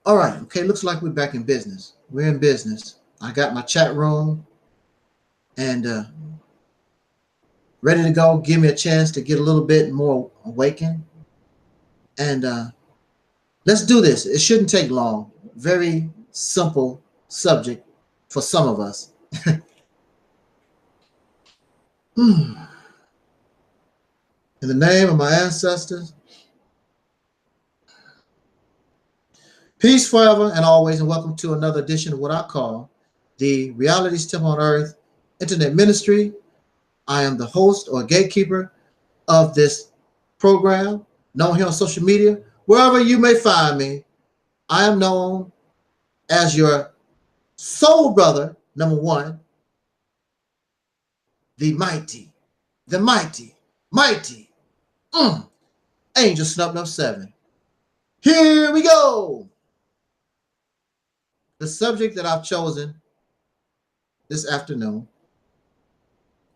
All right. Okay. Looks like we're back in business. We're in business. I got my chat room and ready to go. Give me a chance to get a little bit more awakened. And let's do this. It shouldn't take long. Very simple subject for some of us. In the name of my ancestors, peace forever and always, and welcome to another edition of what I call the Reality's Temple on Earth Internet Ministry. I am the host or gatekeeper of this program, known here on social media. Wherever you may find me, I am known as your soul brother, number one, the mighty, Angel Snub 7. Here we go. The subject that I've chosen this afternoon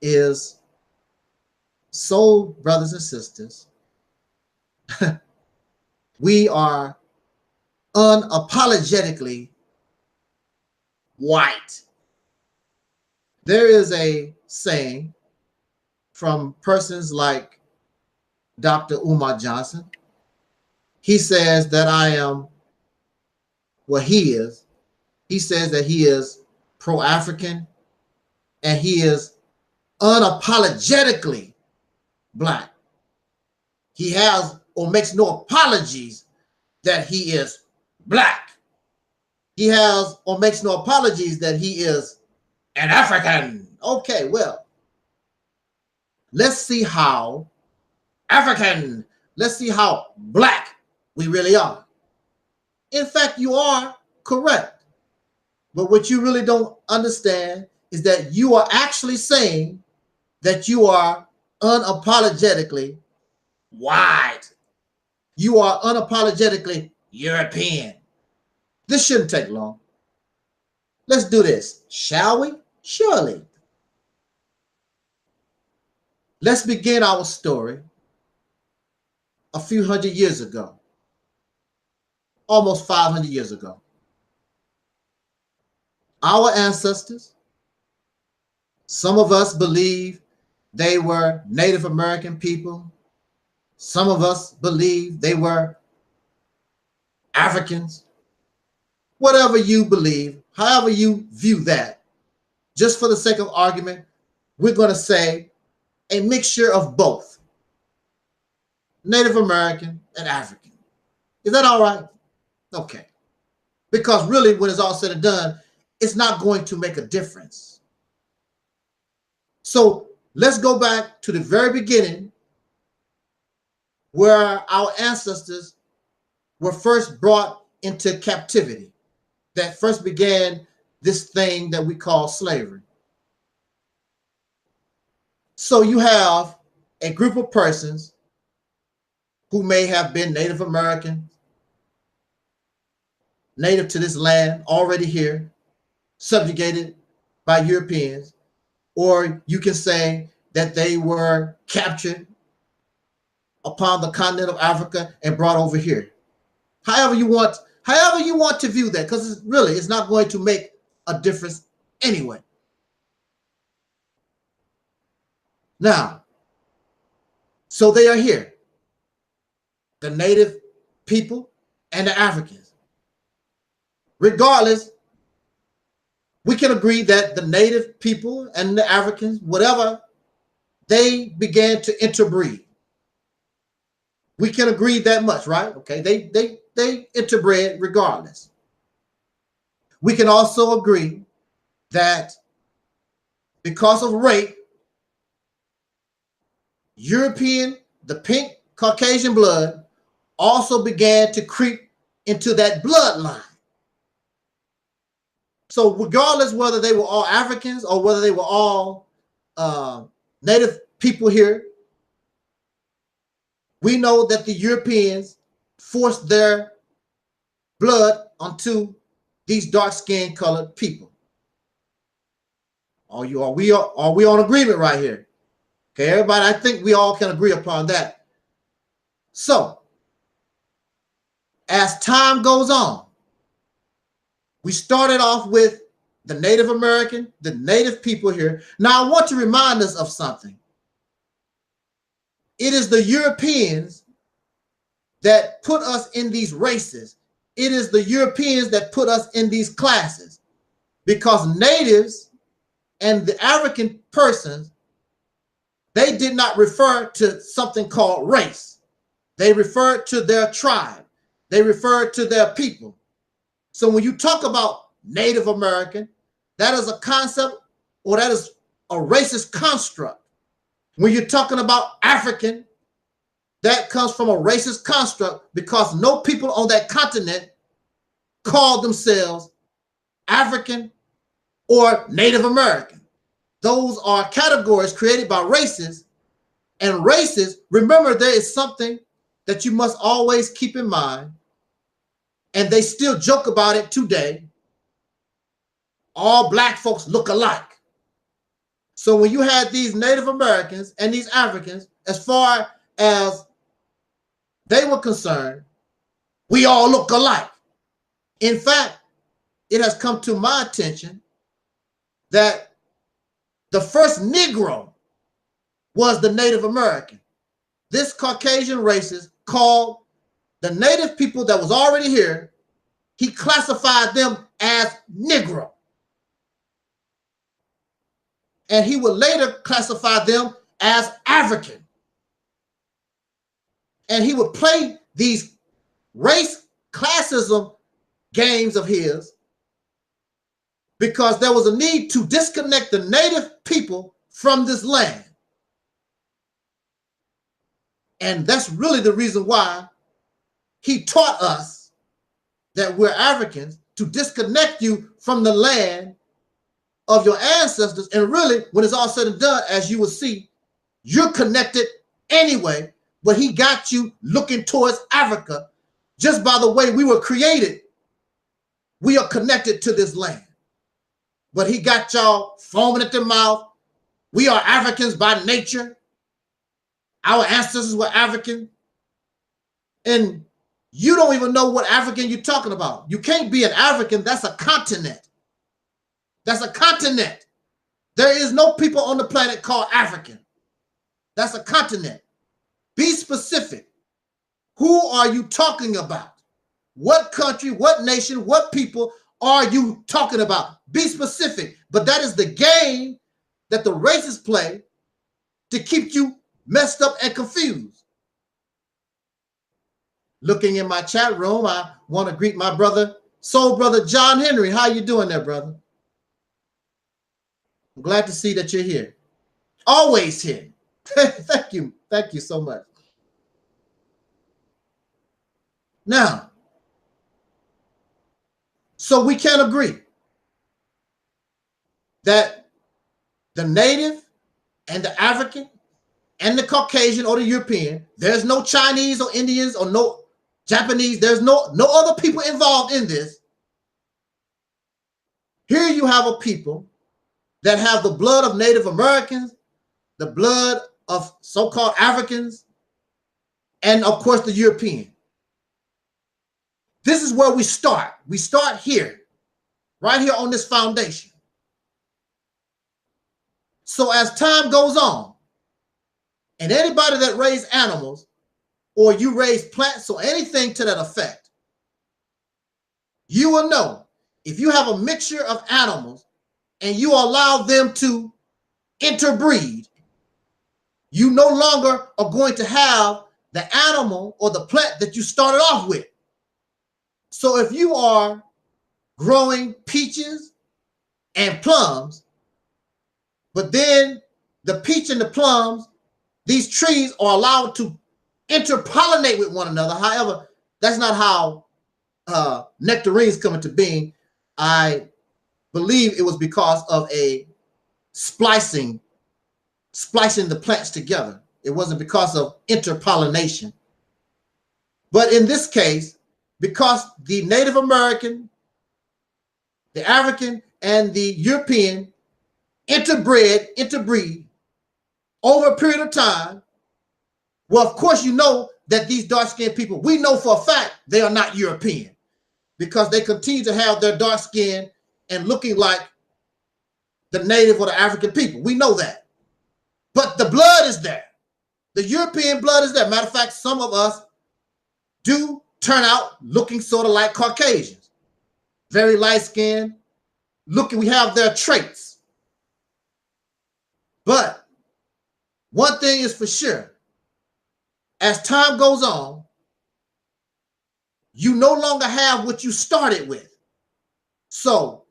is soul brothers and sisters. We are unapologetically white. There is a saying from persons like Dr. Umar Johnson. He says that I am what he is. He says that he is pro-African and he is unapologetically black. He has or makes no apologies that he is black. He has or makes no apologies that he is an African. Okay, well, let's see how African, let's see how black we really are. In fact, you are correct. But what you really don't understand is that you are actually saying that you are unapologetically white. You are unapologetically European. This shouldn't take long. Let's do this, shall we? Surely. Let's begin our story a few hundred years ago, almost 500 years ago. Our ancestors, some of us believe they were Native American people. Some of us believe they were Africans. Whatever you believe, however you view that, just for the sake of argument, we're going to say a mixture of both, Native American and African. Is that all right? Okay. Because really, when it's all said and done, it's not going to make a difference. So let's go back to the very beginning where our ancestors were first brought into captivity, that first began this thing that we call slavery. So you have a group of persons who may have been Native American, native to this land, already here, subjugated by Europeans, or you can say that they were captured upon the continent of Africa and brought over here. However you want to view that, because it's not going to make a difference anyway. Now, so they are here, the native people and the Africans. Regardless, we can agree that the native people and the Africans, whatever, they began to interbreed. We can agree that much, right? Okay, they interbred regardless. We can also agree that because of rape, European, the pink Caucasian blood also began to creep into that bloodline. So regardless whether they were all Africans or whether they were all native people here, we know that the Europeans forced their blood onto these dark-skinned colored people. Are we on agreement right here? Okay, everybody, I think we all can agree upon that. So, as time goes on, We started off with the Native American, the native people here. Now I want to remind us of something. It is the Europeans that put us in these races. It is the Europeans that put us in these classes, because natives and the African persons, they did not refer to something called race. They referred to their tribe. They referred to their people. So when you talk about Native American, that is a concept, or that is a racist construct. When you're talking about African, that comes from a racist construct, because no people on that continent call themselves African or Native American. Those are categories created by races, and races, remember, there is something that you must always keep in mind, and they still joke about it today. All black folks look alike. So when you had these Native Americans and these Africans, as far as they were concerned, we all look alike. In fact, it has come to my attention that the first Negro was the Native American. This Caucasian racist called the native people that was already here, he classified them as Negro. And he would later classify them as African. And he would play these race classism games of his, because there was a need to disconnect the native people from this land. And that's really the reason why he taught us that we're Africans, to disconnect you from the land of your ancestors. And really, when it's all said and done, as you will see, you're connected anyway, but he got you looking towards Africa. Just by the way we were created, we are connected to this land. But he got y'all foaming at the mouth. We are Africans by nature. Our ancestors were African. And you don't even know what African you're talking about. You can't be an African. That's a continent. That's a continent. There is no people on the planet called African. That's a continent. Be specific. Who are you talking about? What country, what nation, what people are you talking about? Be specific. But that is the game that the racists play to keep you messed up and confused. Looking in my chat room, I want to greet my brother, soul brother John Henry. How you doing there, brother? I'm glad to see that you're here. Always here. Thank you. Thank you so much. Now, so we can agree that the native and the African and the Caucasian or the European, there's no Chinese or Indians or no Japanese, there's no other people involved in this. Here you have a people that have the blood of Native Americans, the blood of so-called Africans, and of course the European. This is where we start. We start here, right here on this foundation. So as time goes on, and anybody that raise animals, or you raise plants or anything to that effect, you will know if you have a mixture of animals and you allow them to interbreed, you no longer are going to have the animal or the plant that you started off with. So if you are growing peaches and plums, but then the peach and the plums, these trees are allowed to interpollinate with one another. However, that's not how nectarines come into being. I believe it was because of a splicing the plants together. It wasn't because of interpollination. But in this case, because the Native American, the African, and the European interbreed over a period of time, well, of course, you know that these dark-skinned people, we know for a fact they are not European. because they continue to have their dark skin and looking like the native or the African people. We know that. But the blood is there. The European blood is there. Matter of fact, some of us do turn out looking sort of like Caucasians. Very light skinned, looking, we have their traits. But one thing is for sure, as time goes on, you no longer have what you started with. So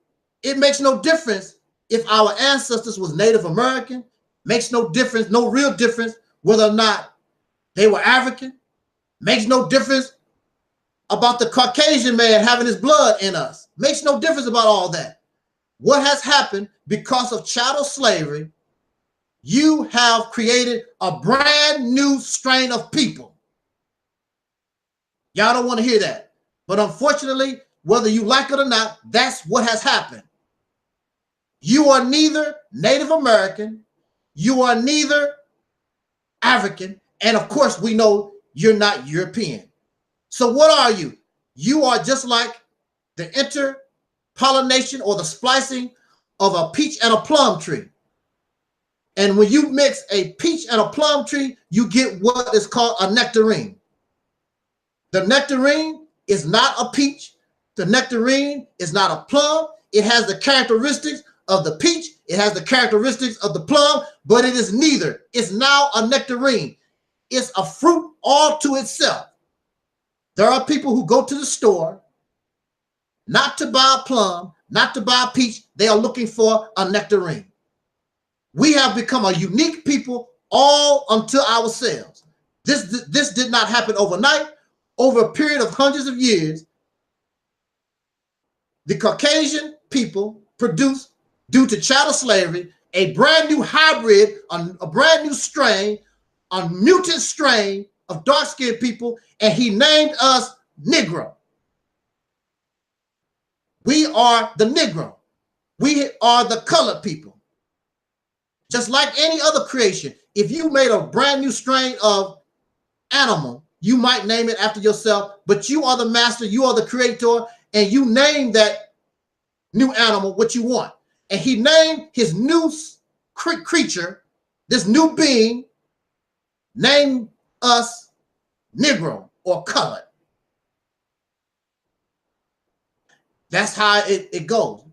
it makes no difference if our ancestors was Native American, makes no difference, no real difference whether or not they were African, makes no difference about the Caucasian man having his blood in us, makes no difference about all that. What has happened because of chattel slavery, you have created a brand new strain of people. Y'all don't want to hear that. But unfortunately, whether you like it or not, that's what has happened. You are neither Native American, you are neither African, and of course we know you're not European. So what are you? You are just like the interpollination or the splicing of a peach and a plum tree. And when you mix a peach and a plum tree, you get what is called a nectarine. The nectarine is not a peach. The nectarine is not a plum. It has the characteristics of the peach. It has the characteristics of the plum, but it is neither. It's now a nectarine. It's a fruit all to itself. There are people who go to the store not to buy a plum, not to buy a peach. They are looking for a nectarine. We have become a unique people all unto ourselves. This did not happen overnight. Over a period of hundreds of years, the Caucasian people produced, due to chattel slavery, a brand new hybrid, a brand new strain, a mutant strain of dark-skinned people, and he named us Negro. We are the Negro. We are the colored people. Just like any other creation, if you made a brand new strain of animal, you might name it after yourself, but you are the master, you are the creator, and you name that new animal what you want. And he named his new creature, this new being, named us Negro or colored. That's how it goes.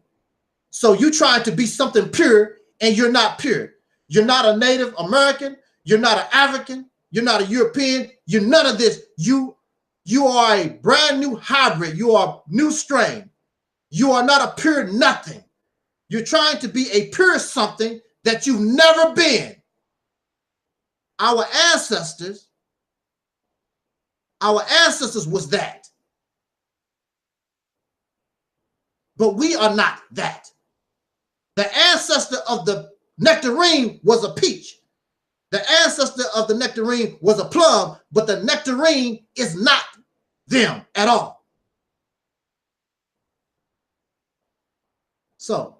So you try to be something pure and you're not pure. You're not a Native American. You're not an African. You're not a European. You're none of this. You are a brand new hybrid. You are a new strain. You are not a pure nothing. You're trying to be a pure something that you've never been. Our ancestors was that. But we are not that. The ancestor of the nectarine was a peach. The ancestor of the nectarine was a plum, but the nectarine is not them at all. So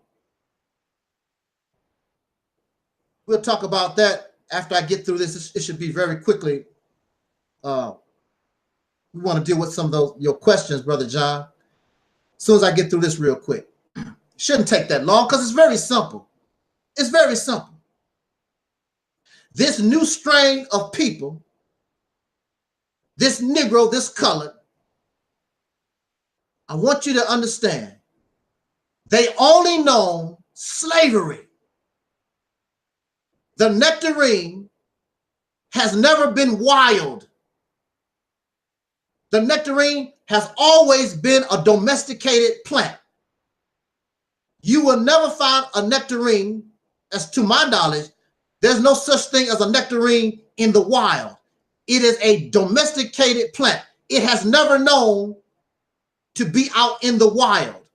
we'll talk about that after I get through this. It should be very quickly. We want to deal with some of your questions, Brother John. As soon as I get through this real quick. Shouldn't take that long because it's very simple. It's very simple. This new strain of people, this Negro, this colored, I want you to understand, they only know slavery. The nectarine has never been wild. The nectarine has always been a domesticated plant. You will never find a nectarine, as to my knowledge, there's no such thing as a nectarine in the wild. It is a domesticated plant. It has never known to be out in the wild.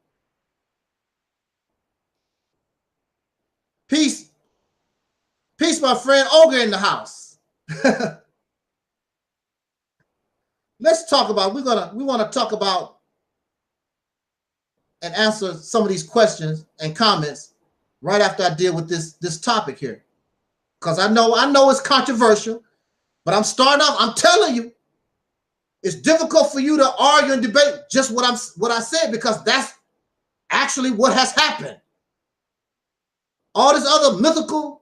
Peace. Peace, my friend. Ogre in the house. Let's talk about, we want to talk about and answer some of these questions and comments right after I deal with this topic here. Because I know it's controversial, but I'm starting off, I'm telling you, It's difficult for you to argue and debate just what I said, because that's actually what has happened. All this other mythical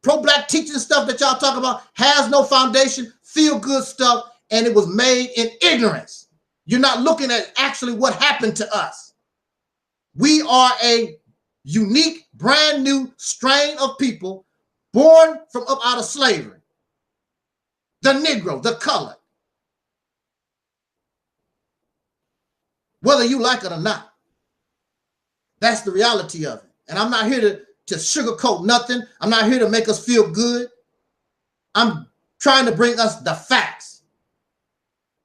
pro-black teaching stuff that y'all talk about has no foundation, feel-good stuff, and it was made in ignorance. You're not looking at actually what happened to us. We are a unique, brand new strain of people born from up out of slavery. The Negro, the colored. Whether you like it or not. That's the reality of it. And I'm not here to sugarcoat nothing. I'm not here to make us feel good. I'm trying to bring us the facts.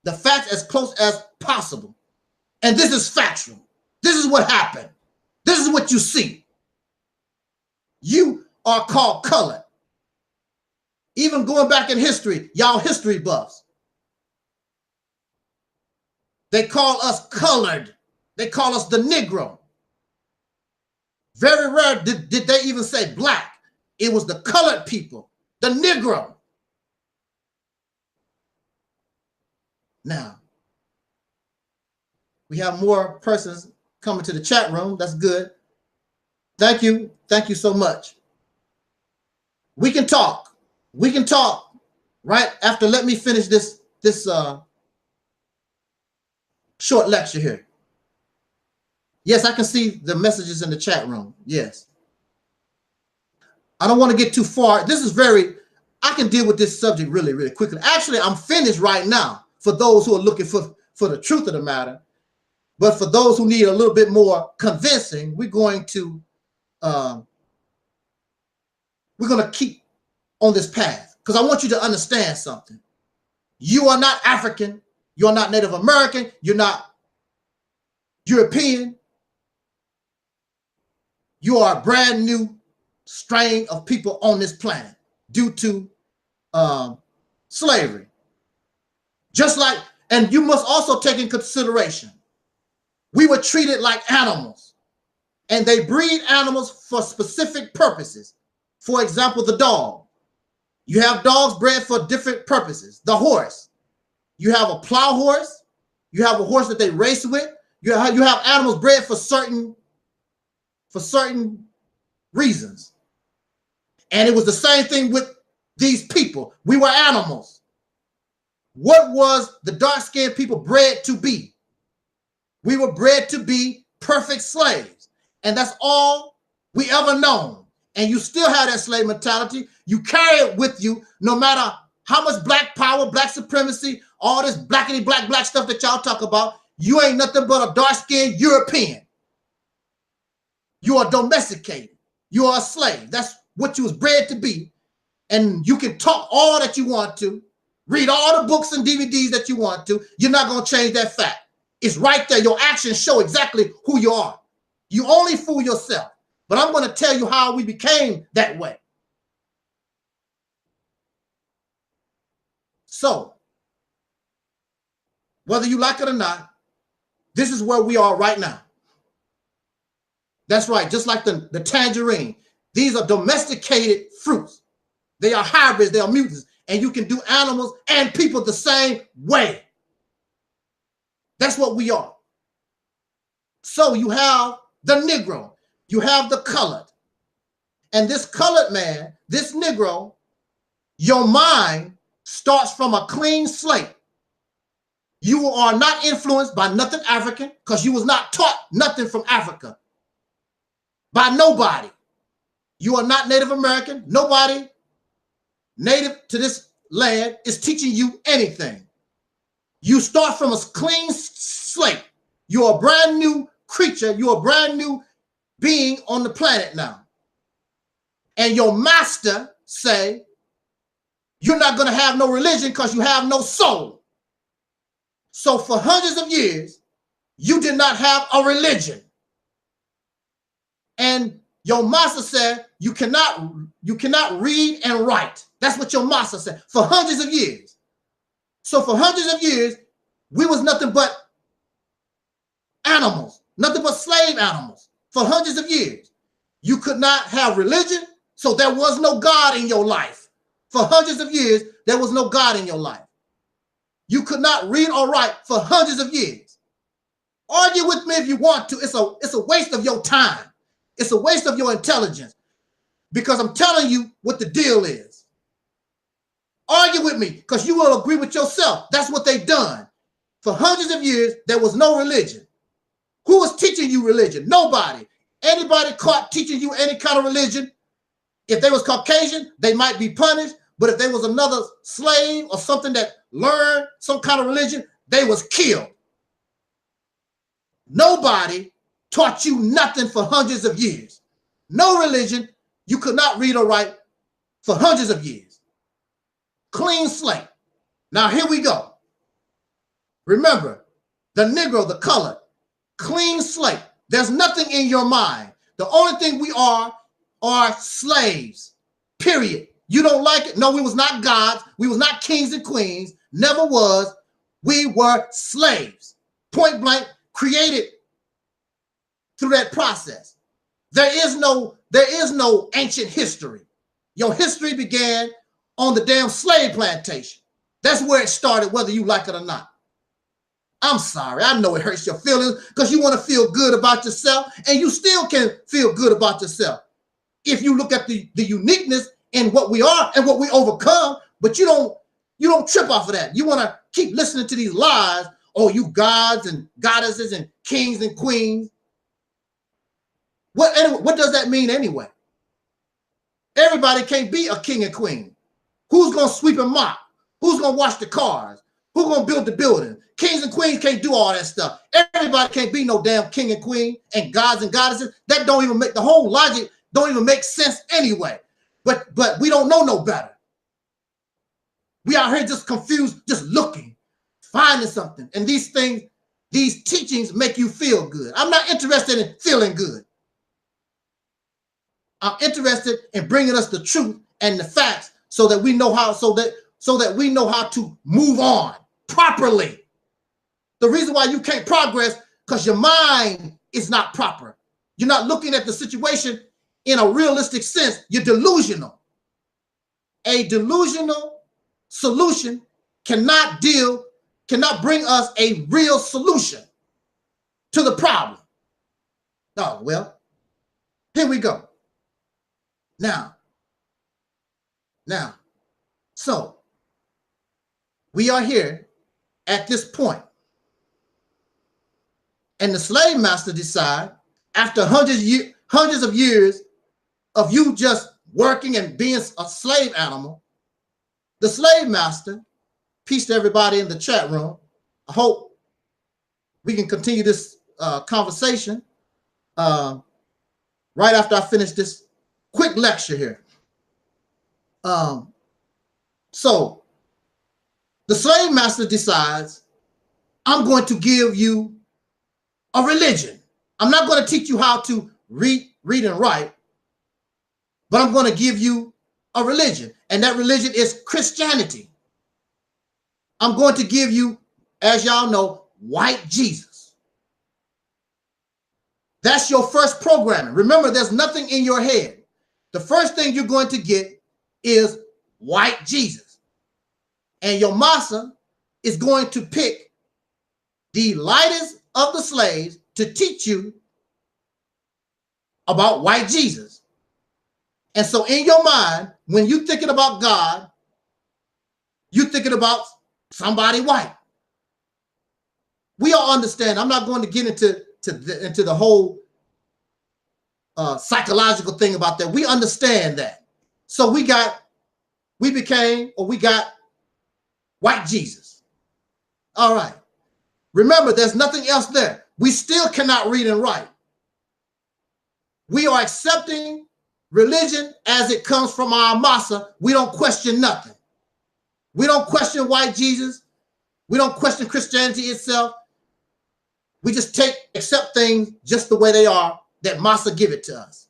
The facts as close as possible. And this is factual. This is what happened. This is what you see. You are called colored. Even going back in history, y'all history buffs. They call us colored. They call us the Negro. Very rare did they even say black. It was the colored people, the Negro. Now, we have more persons coming to the chat room. That's good. Thank you. Thank you so much. We can talk. We can talk right after. Let me finish this short lecture here. Yes, I can see the messages in the chat room. Yes. I don't want to get too far. This is I can deal with this subject really, really quickly. Actually, I'm finished right now for those who are looking for the truth of the matter. But for those who need a little bit more convincing, we're going to keep on this path, because I want you to understand something. You are not African. You are not Native American. You're not European. You are a brand new strain of people on this planet due to slavery. Just like, and you must also take in consideration, we were treated like animals, and they breed animals for specific purposes. For example, the dog. You have dogs bred for different purposes. The horse. You have a plow horse. You have a horse that they race with. You have animals bred for certain reasons. And it was the same thing with these people. We were animals. What was the dark-skinned people bred to be? We were bred to be perfect slaves. And that's all we ever known. And you still have that slave mentality. You carry it with you no matter how much black power, black supremacy, all this blackity black stuff that y'all talk about. You ain't nothing but a dark-skinned European. You are domesticated. You are a slave. That's what you was bred to be. And you can talk all that you want to, read all the books and DVDs that you want to. You're not going to change that fact. It's right there. Your actions show exactly who you are. You only fool yourself. But I'm going to tell you how we became that way. So, whether you like it or not, this is where we are right now. That's right. Just like the tangerine. These are domesticated fruits. They are hybrids. They are mutants. And you can do animals and people the same way. That's what we are. So you have the Negro. You have the colored. And this colored man, this Negro, your mind starts from a clean slate. You are not influenced by nothing African, because you was not taught nothing from Africa. By nobody. You are not Native American. Nobody native to this land is teaching you anything. You start from a clean slate. You're a brand new creature. You're a brand new being on the planet now. And your master say, you're not going to have no religion because you have no soul. So for hundreds of years, you did not have a religion. And your master said, you cannot read and write. That's what your master said for hundreds of years. So for hundreds of years, we was nothing but animals, nothing but slave animals for hundreds of years. You could not have religion, so there was no God in your life. For hundreds of years, there was no God in your life. you could not read or write for hundreds of years. Argue with me if you want to. It's a waste of your time. It's a waste of your intelligence, because I'm telling you what the deal is. Argue with me, because you will agree with yourself. That's what they've done. For hundreds of years, there was no religion. Who was teaching you religion? Nobody. Anybody caught teaching you any kind of religion, if they was Caucasian, they might be punished. But if they was another slave or something that learned some kind of religion, they was killed. Nobody taught you nothing for hundreds of years. No religion. You could not read or write for hundreds of years. Clean slate. Now here we go. Remember, the Negro, the colored, clean slate. There's nothing in your mind. The only thing we are slaves, period. You don't like it? No, we was not gods. We was not kings and queens. Never was. We were slaves. Point blank, created through that process. There is no ancient history. Your history began on the damn slave plantation. That's where it started, whether you like it or not. I'm sorry. I know it hurts your feelings because you want to feel good about yourself, and you still can feel good about yourself if you look at the uniqueness in what we are and what we overcome. But you don't trip off of that. You want to keep listening to these lies. Oh, you gods and goddesses and kings and queens. What does that mean anyway? Everybody can't be a king and queen. Who's going to sweep and mop? Who's going to wash the cars? Who's going to build the building? Kings and queens can't do all that stuff. Everybody can't be no damn king and queen and gods and goddesses. That don't even make the whole logic don't even make sense anyway. But we don't know no better. We out here just confused, just looking, finding something. And these things, these teachings make you feel good. I'm not interested in feeling good. I'm interested in bringing us the truth and the facts so that we know how, so that we know how to move on properly. The reason why you can't progress because your mind is not proper. You're not looking at the situation in a realistic sense. You're delusional. A delusional solution cannot bring us a real solution to the problem. Oh, well, here we go. Now, so we are here at this point. And the slave master decide, after hundreds of years of you just working and being a slave animal, the slave master, peace to everybody in the chat room. I hope we can continue this conversation right after I finish this quick lecture here. So the slave master decides, I'm going to give you a religion. I'm not going to teach you how to read and write, but I'm going to give you a religion. And that religion is Christianity. I'm going to give you, as y'all know, white Jesus. That's your first programming. Remember, there's nothing in your head. The first thing you're going to get is white Jesus. And your massa is going to pick the lightest of the slaves to teach you about white Jesus. And so in your mind, when you're thinking about God, you're thinking about somebody white. We all understand. I'm not going to get into the whole psychological thing about that. We understand that. So we got white Jesus. All right. Remember, there's nothing else there. We still cannot read and write. We are accepting religion as it comes from our massa. We don't question nothing. We don't question white Jesus. We don't question Christianity itself. We just accept things just the way they are, that massa give it to us.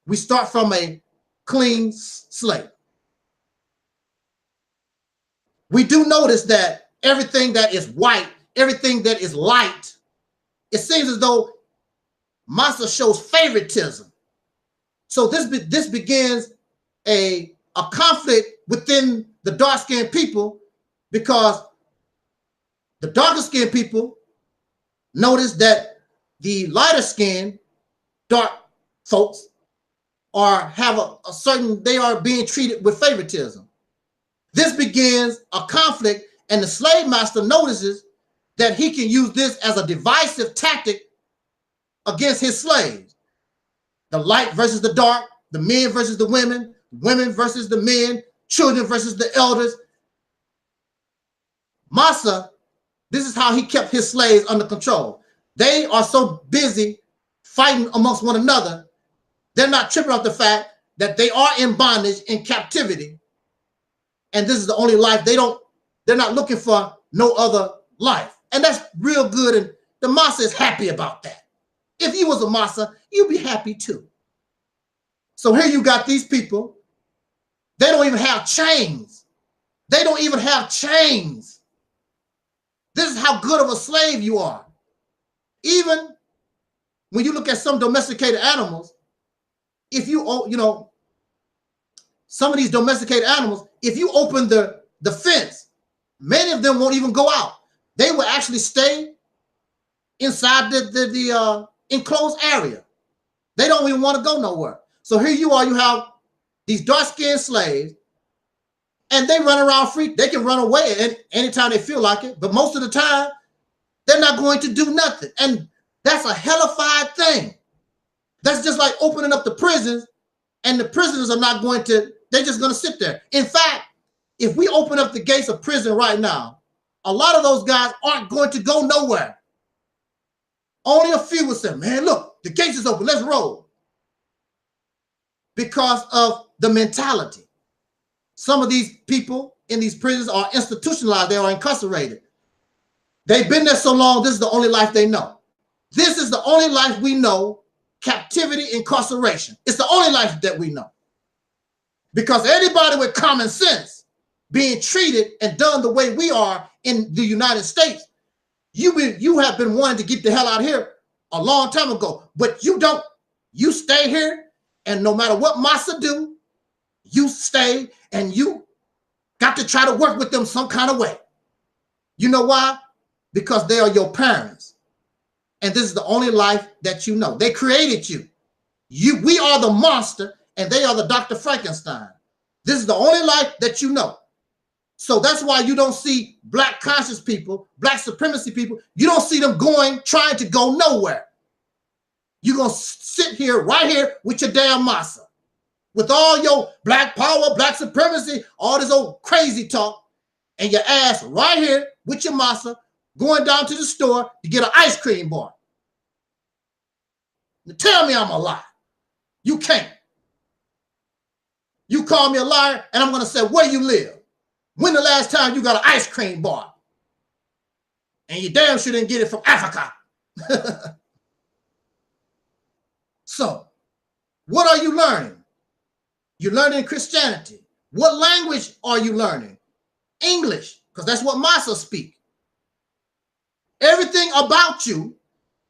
We start from a clean slate. We do notice that everything that is white, everything that is light, it seems as though massa shows favoritism. So this begins a conflict within the dark-skinned people, because the darker skinned people notice that the lighter skinned dark folks have a certain, they are being treated with favoritism. This begins a conflict, and the slave master notices that he can use this as a divisive tactic against his slaves. The light versus the dark, the men versus the women versus the men, children versus the elders. Massa, this is how he kept his slaves under control. They are so busy fighting amongst one another, they're not tripping off the fact that they are in bondage, in captivity, and this is the only life. They're not looking for no other life. And that's real good, and the Massa is happy about that. If you was a Massa, you'd be happy too. So here you got these people, they don't even have chains. They don't even have chains. This is how good of a slave you are. Even when you look at some domesticated animals, if you some of these domesticated animals, if you open the fence, many of them won't even go out. They will actually stay inside the enclosed area. They don't even want to go nowhere. So here you are, you have these dark-skinned slaves, and they run around free. They can run away anytime they feel like it, but most of the time, they're not going to do nothing. And that's a hellified thing. That's just like opening up the prisons, and the prisoners are not going to, they're just going to sit there. In fact, if we open up the gates of prison right now, a lot of those guys aren't going to go nowhere. Only a few will say, man, look, the gates is open, let's roll. Because of the mentality. Some of these people in these prisons are institutionalized, they are incarcerated. They've been there so long, this is the only life they know. This is the only life we know, captivity, incarceration. It's the only life that we know. Because anybody with common sense being treated and done the way we are in the United States, you have been wanting to get the hell out of here a long time ago, but you don't. You stay here, and no matter what Massa do, you stay, and you got to try to work with them some kind of way. You know why? Because they are your parents. And this is the only life that you know. They created you. We are the monster, and they are the Dr. Frankenstein. This is the only life that you know. So that's why you don't see black conscious people, black supremacy people, you don't see them trying to go nowhere. You're going to sit here, right here, with your damn Massa, with all your black power, black supremacy, all this old crazy talk, and your ass right here with your Massa, going down to the store to get an ice cream bar. Now tell me I'm a liar. You can't. You call me a liar, and I'm going to say, where you live? When the last time you got an ice cream bar? And you damn sure didn't get it from Africa. So, what are you learning? You're learning Christianity. What language are you learning? English, because that's what Massa speak. Everything about you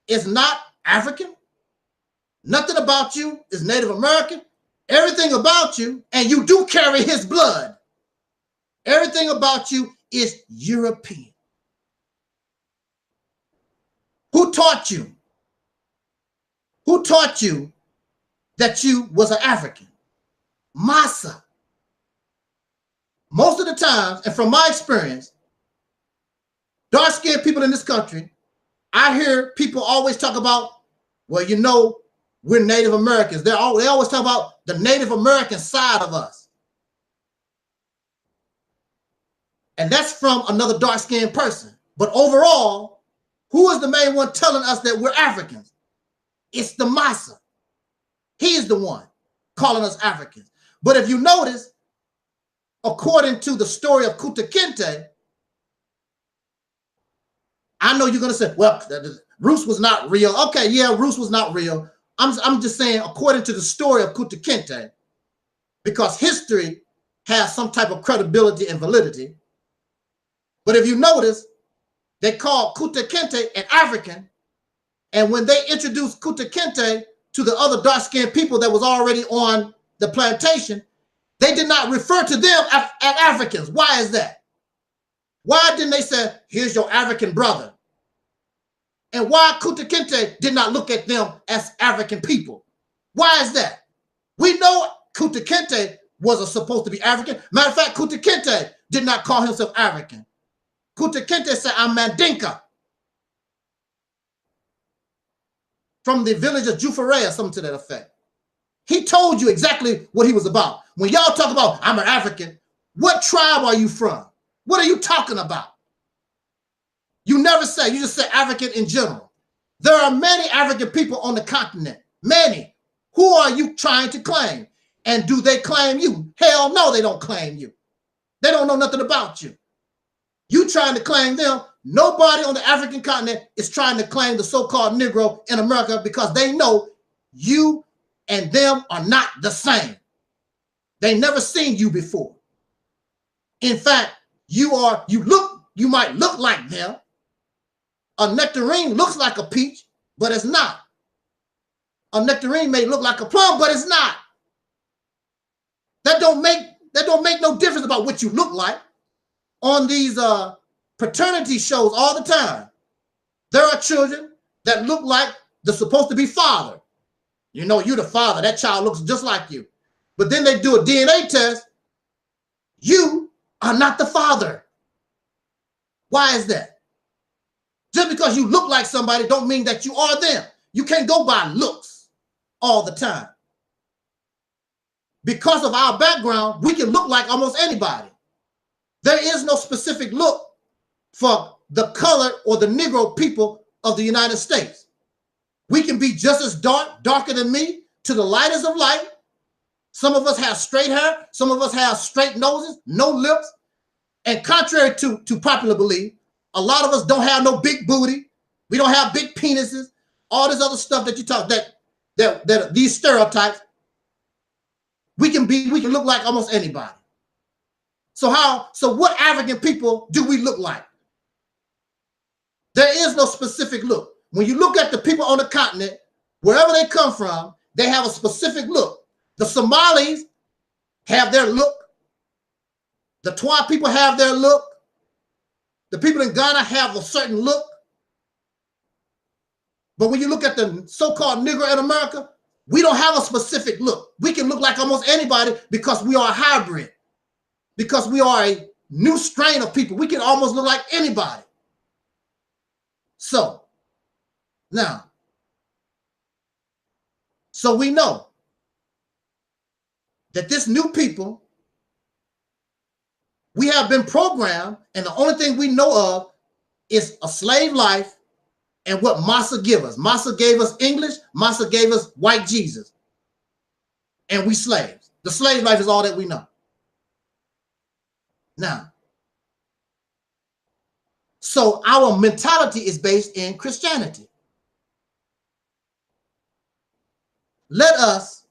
is not African. Nothing about you is Native American. Everything about you, and you do carry his blood. Everything about you is European. Who taught you? Who taught you that you was an African? Massa. Most of the times, and from my experience, dark-skinned people in this country, I hear people always talk about, well, you know, we're Native Americans. They always talk about the Native American side of us. And that's from another dark-skinned person. But overall, who is the main one telling us that we're Africans? It's the Massa. He is the one calling us Africans. But if you notice, according to the story of Kunta Kinte, I know you're going to say, well, Rus was not real. Okay, yeah, Rus was not real. I'm just saying, according to the story of Kunta Kinte, because history has some type of credibility and validity. But if you notice, they called Kunta Kinte an African. And when they introduced Kunta Kinte to the other dark-skinned people that was already on the plantation, they did not refer to them as Africans. Why is that? Why didn't they say, here's your African brother? And why Kunta Kinte did not look at them as African people? Why is that? We know Kunta Kinte wasn't supposed to be African. Matter of fact, Kunta Kinte did not call himself African. Kunta Kinte said, I'm Mandinka. From the village of Jufaray or something to that effect. He told you exactly what he was about. When y'all talk about, I'm an African, what tribe are you from? What are you talking about? You never say, you just say African in general. There are many African people on the continent, many. Who are you trying to claim? And do they claim you? Hell no, they don't claim you. They don't know nothing about you. You trying to claim them. Nobody on the African continent is trying to claim the so-called Negro in America because they know you and them are not the same. They never seen you before. In fact, you might look like them. A nectarine looks like a peach, but it's not. A nectarine may look like a plum, but it's not. That don't make no difference about what you look like. On these paternity shows all the time, there are children that look like they're supposed to be father. You know, you're the father. That child looks just like you. But then they do a DNA test. You are not the father. Why is that? Just because you look like somebody don't mean that you are them. You can't go by looks all the time. Because of our background, we can look like almost anybody. There is no specific look for the colored or the Negro people of the United States. We can be just as darker than me, to the lightest of light. Some of us have straight hair. Some of us have straight noses, no lips. And contrary to popular belief, a lot of us don't have no big booty. We don't have big penises. All this other stuff that you talk, that these stereotypes. We can look like almost anybody. So what African people do we look like? There is no specific look. When you look at the people on the continent, wherever they come from, they have a specific look. The Somalis have their look. The Twa people have their look. The people in Ghana have a certain look. But when you look at the so-called Negro in America, we don't have a specific look. We can look like almost anybody because we are a hybrid. Because we are a new strain of people. We can almost look like anybody. So, now, so we know that this new people, we have been programmed, and the only thing we know of is a slave life and what Massa gave us. Massa gave us English. Massa gave us white Jesus. And we slaves. The slave life is all that we know. Now, so our mentality is based in Christianity. Let us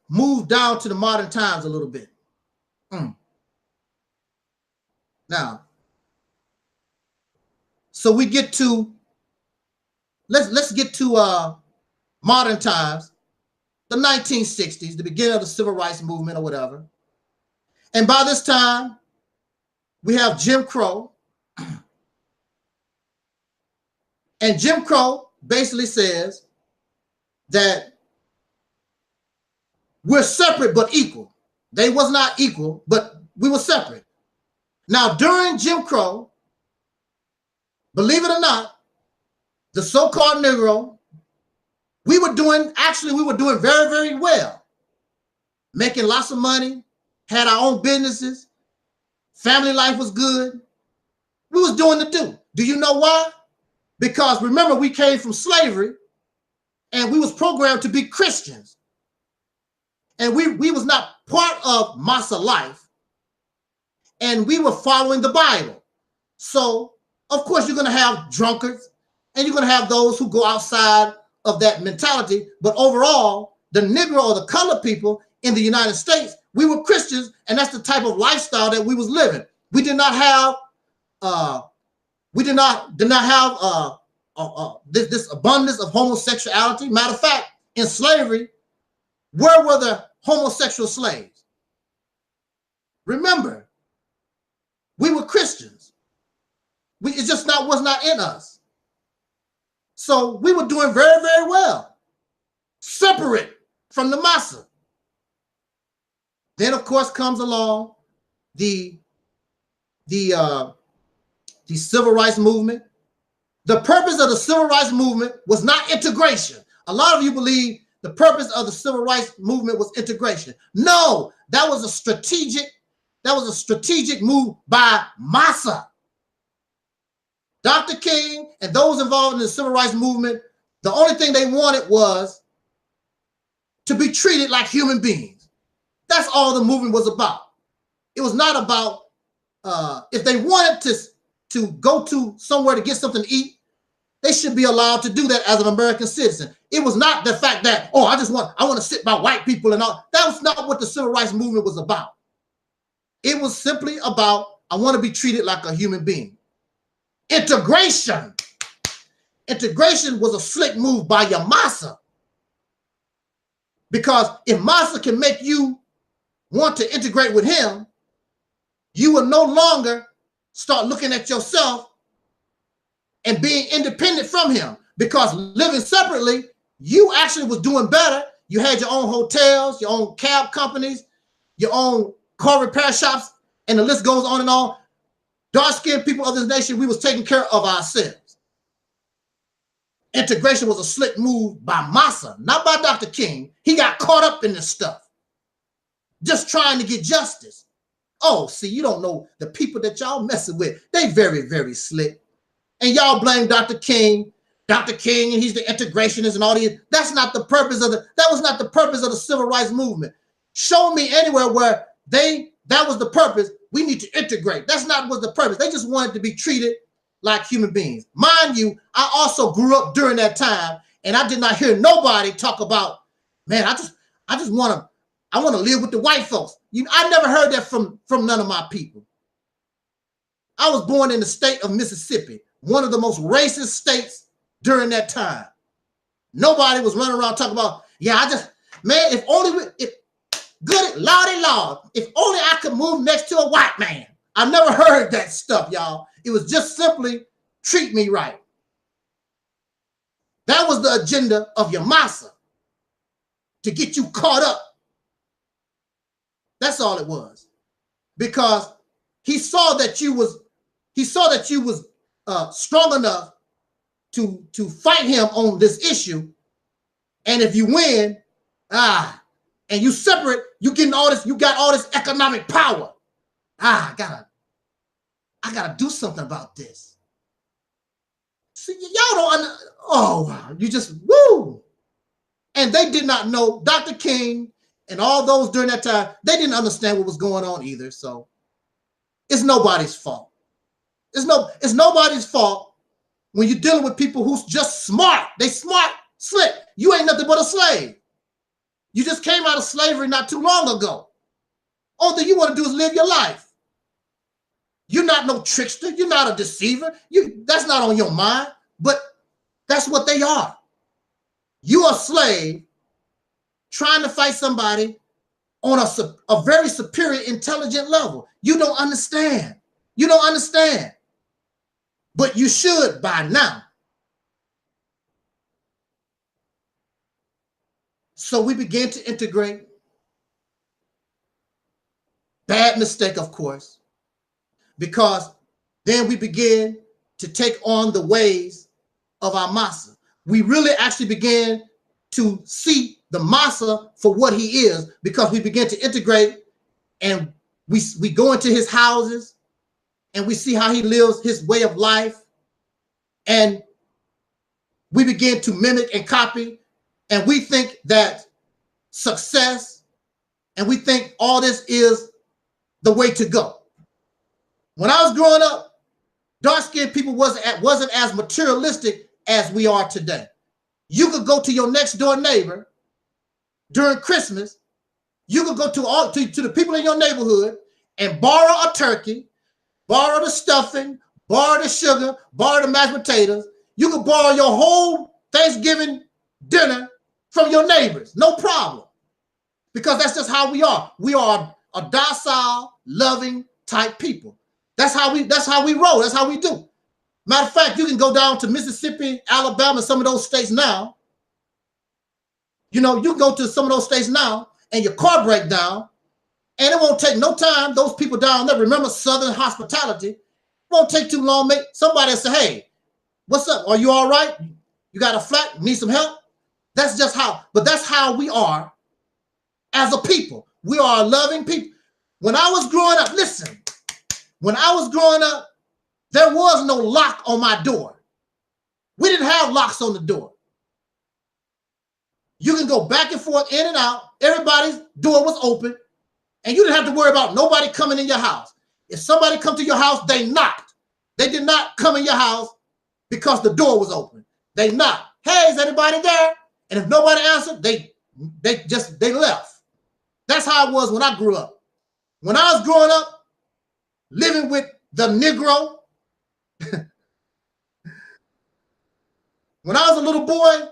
move down to the modern times a little bit. Now, so we get to, let's get to modern times, the 1960s, the beginning of the civil rights movement or whatever. And by this time, we have Jim Crow. And Jim Crow basically says that we're separate but equal. They was not equal, but we were separate. Now, during Jim Crow, believe it or not, the so-called Negro, we were doing very, very well. Making lots of money, had our own businesses, family life was good. We was doing the do. Do you know why? Because remember, we came from slavery and we was programmed to be Christians. And we was not part of Massa life. And we were following the Bible. So, of course, you're going to have drunkards and you're going to have those who go outside of that mentality. But overall, the Negro or the colored people in the United States, we were Christians, and that's the type of lifestyle that we was living. We did not have this abundance of homosexuality. Matter of fact, in slavery, where were the homosexual slaves? Remember, We were Christians. It just was not in us. So we were doing very, very well, separate from the massa. Then, of course, comes along the civil rights movement. The purpose of the civil rights movement was not integration. A lot of you believe the purpose of the civil rights movement was integration. No, that was a strategic move by massa. Dr. King and those involved in the civil rights movement, the only thing they wanted was to be treated like human beings. That's all the movement was about. It was not about if they wanted to go to somewhere to get something to eat, they should be allowed to do that as an American citizen. It was not the fact that, oh, I want to sit by white people and all. That was not what the civil rights movement was about. It was simply about, I want to be treated like a human being. Integration. Integration was a slick move by your massa. Because if massa can make you want to integrate with him, you will no longer start looking at yourself and being independent from him. Because living separately, you actually was doing better. You had your own hotels, your own cab companies, your own car repair shops, and the list goes on and on. Dark-skinned people of this nation, we was taking care of ourselves. Integration was a slick move by massa, not by Dr. King. He got caught up in this stuff, just trying to get justice. Oh, see, you don't know the people that y'all messing with. They very, very slick. And y'all blame Dr. King, and he's the integrationist and all these. That's not the purpose of that was not the purpose of the civil rights movement. Show me anywhere where that was the purpose. We need to integrate. That's not what the purpose. They just wanted to be treated like human beings. Mind you, I also grew up during that time, and I did not hear nobody talk about, man, I just want to live with the white folks. I never heard that from none of my people. I was born in the state of Mississippi, one of the most racist states during that time. Nobody was running around talking about, if only if only I could move next to a white man. I never heard that stuff, y'all. It was just simply treat me right. That was the agenda of your massa, to get you caught up. That's all it was. Because he saw that you was strong enough to fight him on this issue. And if you win, and you separate, you got all this economic power. I gotta do something about this. See, y'all don't you just woo. And they did not know, Dr. King and all those during that time, they didn't understand what was going on either. So it's nobody's fault. It's nobody's fault when you're dealing with people who's just smart. They smart, slick. You ain't nothing but a slave. You just came out of slavery not too long ago. All that you want to do is live your life. You're not no trickster. You're not a deceiver. That's not on your mind, but that's what they are. You are a slave trying to fight somebody on a very superior intelligent level. You don't understand. You don't understand. But you should by now. So we began to integrate. Bad mistake, of course, because then we began to take on the ways of our massa. We really actually began to see the massa for what he is, because we began to integrate, and we go into his houses and we see how he lives his way of life, and we begin to mimic and copy. And we think that success, and we think all this is the way to go. When I was growing up, dark-skinned people wasn't as materialistic as we are today. You could go to your next door neighbor during Christmas. You could go to the people in your neighborhood and borrow a turkey, borrow the stuffing, borrow the sugar, borrow the mashed potatoes. You could borrow your whole Thanksgiving dinner from your neighbors, no problem. Because that's just how we are. We are a docile, loving type people. That's how we roll. That's how we do. Matter of fact, you can go down to Mississippi, Alabama, some of those states now. You know, you can go to some of those states now and your car break down, and it won't take no time. Those people down there, remember Southern hospitality, it won't take too long. Somebody say, hey, what's up? Are you all right? You got a flat? Need some help? That's just how, but that's how we are as a people. We are a loving people. When I was growing up, listen, when I was growing up, there was no lock on my door. We didn't have locks on the door. You can go back and forth, in and out. Everybody's door was open, and you didn't have to worry about nobody coming in your house. If somebody come to your house, they knocked. They did not come in your house because the door was open. They knocked. Hey, is anybody there? And if nobody answered, they left. That's how it was when I grew up. When I was growing up, living with the Negro, when I was a little boy,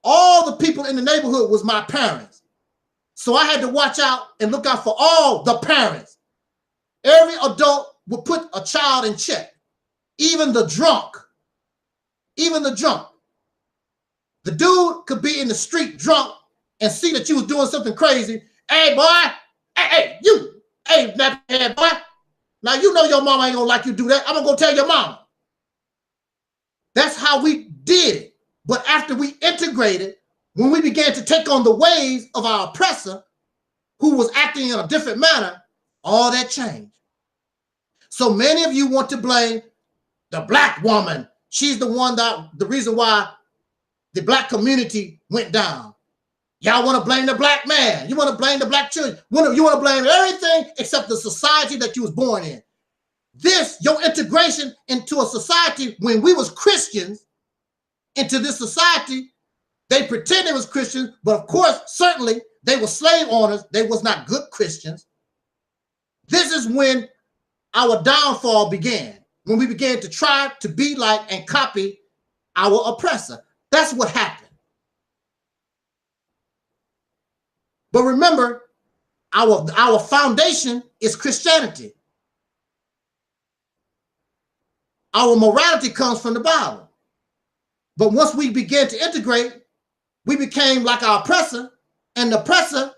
all the people in the neighborhood was my parents. So I had to watch out and look out for all the parents. Every adult would put a child in check, even the drunk. Even the drunk. The dude could be in the street drunk and see that you was doing something crazy. Hey, boy. Hey, you. Hey, nappy boy. Now, you know your mama ain't gonna like you do that. I'm gonna go tell your mama. That's how we did it. But after we integrated, when we began to take on the ways of our oppressor, who was acting in a different manner, all that changed. So many of you want to blame the black woman. She's the one the reason why the black community went down. Y'all want to blame the black man. You want to blame the black children. You want to blame everything except the society that you was born in. Your integration into a society, when we was Christians, into this society, they pretended it was Christians, but of course, certainly, they were slave owners. They was not good Christians. This is when our downfall began, when we began to try to be like and copy our oppressor. That's what happened. But remember, our foundation is Christianity. Our morality comes from the Bible. But once we began to integrate, we became like our oppressor, and the oppressor,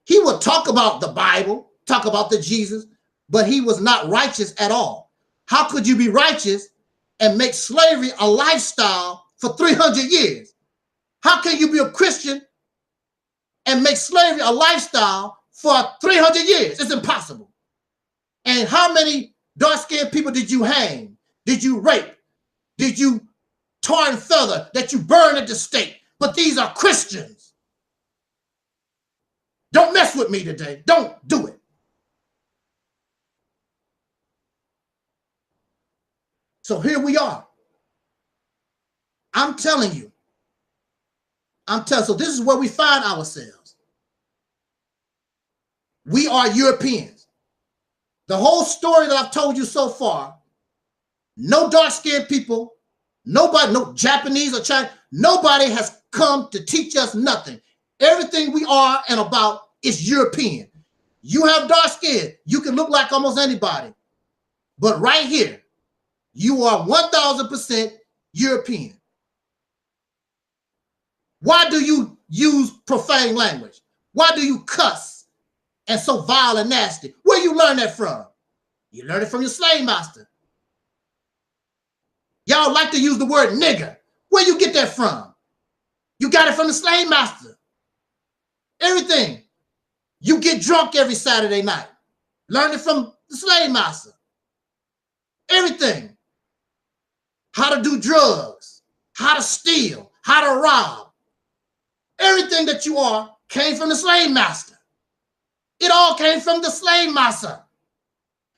he would talk about the Bible, talk about the Jesus, but he was not righteous at all. How could you be righteous and make slavery a lifestyle for 300 years? How can you be a Christian and make slavery a lifestyle for 300 years? It's impossible. And how many dark-skinned people did you hang? Did you rape? Did you tar and feather, that you burn at the stake? But these are Christians. Don't mess with me today. Don't do it. So here we are. I'm telling you. So this is where we find ourselves. We are Europeans. The whole story that I've told you so far, no dark-skinned people, nobody, no Japanese or Chinese, nobody has come to teach us nothing. Everything we are and about is European. You have dark skin, you can look like almost anybody. But right here, you are 1000% European. Why do you use profane language? Why do you cuss and so vile and nasty? Where you learn that from? You learn it from your slave master. Y'all like to use the word nigger. Where you get that from? You got it from the slave master. Everything. You get drunk every Saturday night. Learn it from the slave master. Everything. How to do drugs, how to steal, how to rob. Everything that you are came from the slave master. It all came from the slave master.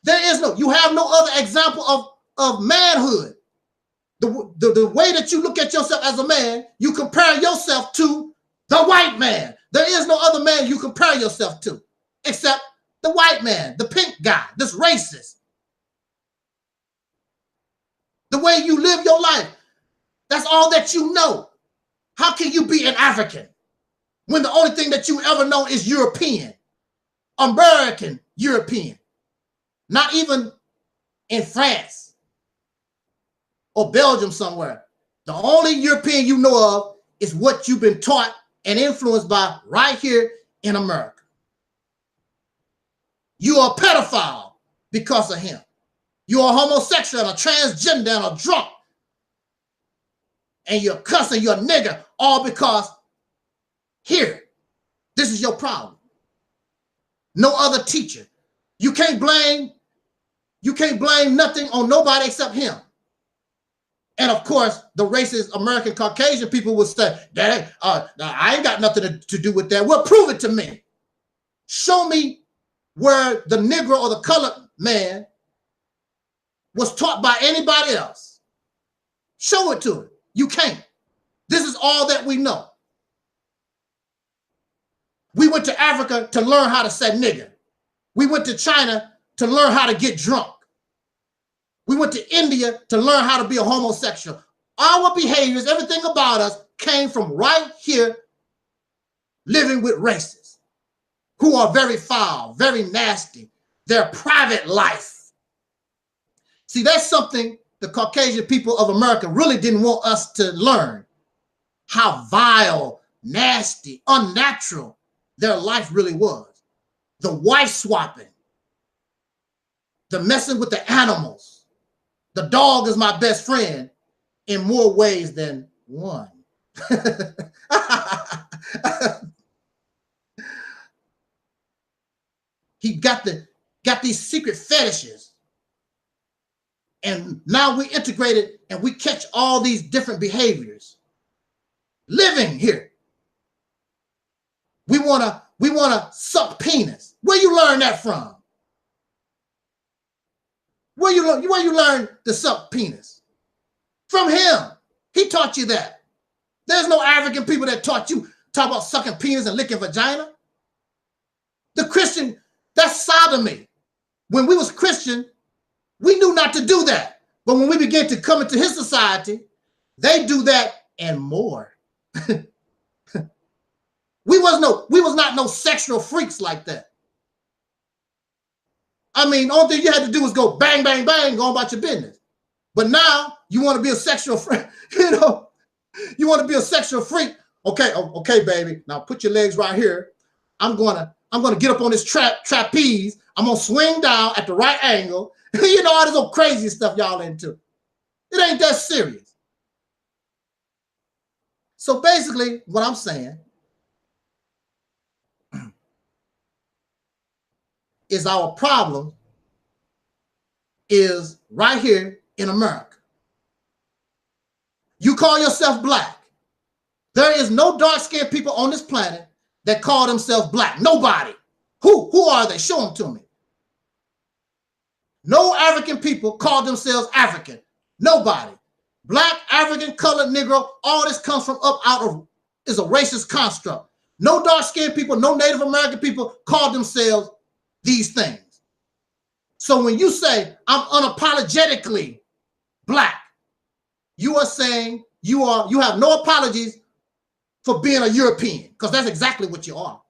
You have no other example of manhood. The way that you look at yourself as a man, you compare yourself to the white man. There is no other man you compare yourself to except the white man, the pink guy, this racist. The way you live your life, that's all that you know. How can you be an African when the only thing that you ever know is European, American European? not even in France or Belgium somewhere. The only European you know of is what you've been taught and influenced by right here in America. You are a pedophile because of him. You are a homosexual, a transgender, and a drunk. And you're cussing, you're a nigger, all because here, this is your problem. No other teacher. You can't blame nothing on nobody except him. And of course, the racist American Caucasian people would say, that I ain't got nothing to do with that. Well, prove it to me. Show me where the Negro or the colored man was taught by anybody else. Show it to him. You can't. This is all that we know. We went to Africa to learn how to say nigger. We went to China to learn how to get drunk. We went to India to learn how to be a homosexual. Our behaviors, everything about us came from right here living with racists who are very foul, very nasty, their private life. See, that's something the Caucasian people of America really didn't want us to learn, how vile, nasty, unnatural their life really was. The wife swapping, the messing with the animals. The dog is my best friend in more ways than one. He got these secret fetishes. And now we integrate it and we catch all these different behaviors. Living here. We wanna suck penis. Where you learn that from? Where you learn to suck penis? From him. He taught you that. There's no African people that taught you talk about sucking penis and licking vagina. The Christian, that's sodomy. When we was Christian, we knew not to do that. But when we began to come into his society, they do that and more. We was not no sexual freaks like that. I mean, the only thing you had to do was go bang, bang, bang, go about your business. But now you want to be a sexual freak, you want to be a sexual freak. Okay, baby. Now put your legs right here. I'm gonna get up on this trapeze. I'm gonna swing down at the right angle. All this old crazy stuff y'all into. It ain't that serious. So basically, what I'm saying is our problem is right here in America. You call yourself black. There is no dark-skinned people on this planet that call themselves black. Nobody. Who are they? Show them to me. No African people call themselves African. Nobody. Black, African, colored, Negro, all this comes from is a racist construct. No dark-skinned people, no Native American people call themselves these things. So when you say I'm unapologetically black, you are saying you have no apologies for being a European, because that's exactly what you are.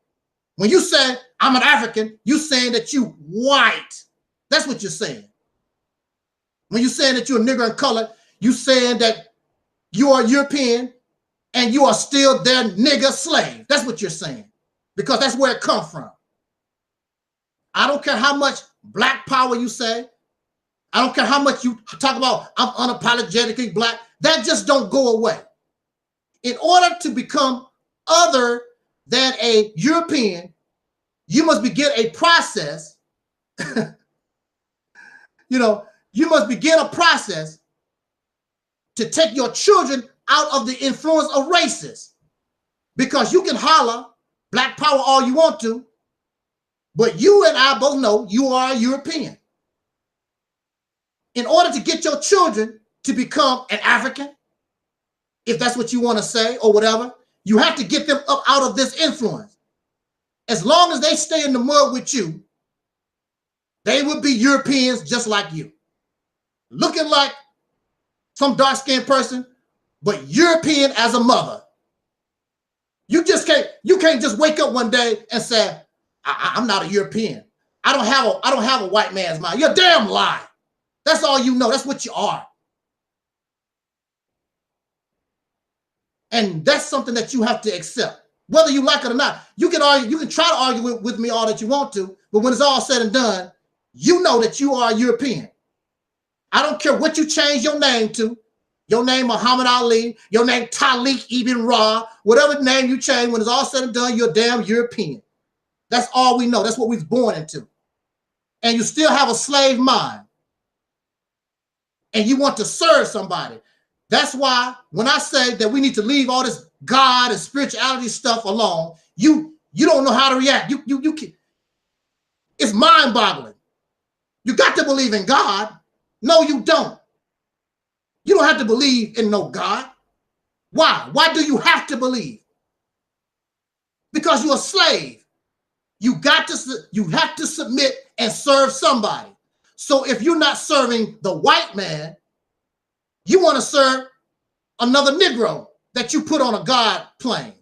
When you say I'm an African, you're saying that you white. That's what you're saying. When you're saying that you're a nigger and colored, you're saying that you are European and you are still their nigger slave. That's what you're saying, because that's where it comes from. I don't care how much black power you say. I don't care how much you talk about I'm unapologetically black. That just don't go away. In order to become other than a European, you must begin a process. You must begin a process to take your children out of the influence of racists. Because you can holler black power all you want to, but you and I both know you are a European. In order to get your children to become an African, if that's what you want to say or whatever, you have to get them up out of this influence. As long as they stay in the mud with you, they will be Europeans just like you. Looking like some dark-skinned person, but European as a mother. You can't just wake up one day and say, I'm not a European. I don't have a white man's mind. You're a damn lie. That's all you know. That's what you are. And that's something that you have to accept, whether you like it or not. You can argue, you can try to argue with me all that you want to, but when it's all said and done, you know that you are European. I don't care what you change your name to. Your name Muhammad Ali, your name Taalik Ibn'rad, whatever name you change, when it's all said and done, you're a damn European. That's all we know. That's what we was born into. And you still have a slave mind. And you want to serve somebody. That's why when I say that we need to leave all this God and spirituality stuff alone, you don't know how to react. You can, it's mind-boggling. You got to believe in God. No, you don't. You don't have to believe in no God. Why? Why do you have to believe? Because you're a slave. You have to submit and serve somebody. So if you're not serving the white man, you want to serve another Negro that you put on a God plane.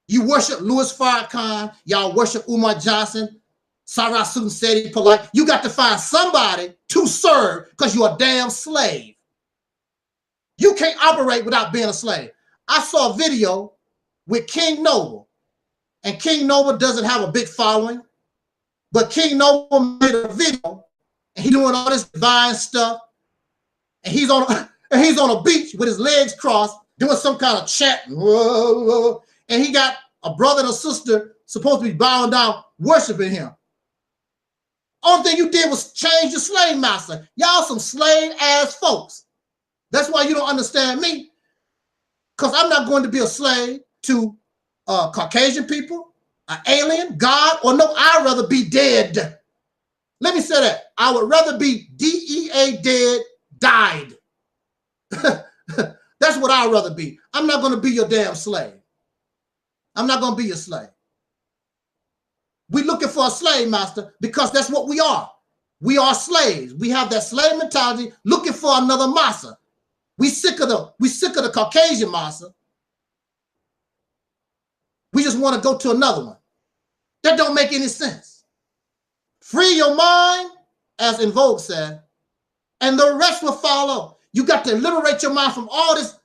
You worship Louis Farrakhan, y'all worship Umar Johnson, Sarah Susan Seti Polite. You got to find somebody to serve because you're a damn slave. You can't operate without being a slave. I saw a video with King Noble, and King Noble doesn't have a big following, but King Noble made a video, and he's doing all this divine stuff, and he's on a beach with his legs crossed, doing some kind of chant, and he got a brother and a sister supposed to be bowing down, worshiping him. Only thing you did was change your slave master. Y'all some slave ass folks. That's why you don't understand me, because I'm not going to be a slave to Caucasian people, an alien, God, or no, I'd rather be dead. Let me say that. I would rather be DEA dead, died. That's what I'd rather be. I'm not going to be your damn slave. I'm not going to be your slave. We're looking for a slave master because that's what we are. We are slaves. We have that slave mentality looking for another master. We sick of the Caucasian master. We just want to go to another one. That don't make any sense. Free your mind, as In Vogue said, and the rest will follow. You got to liberate your mind from all this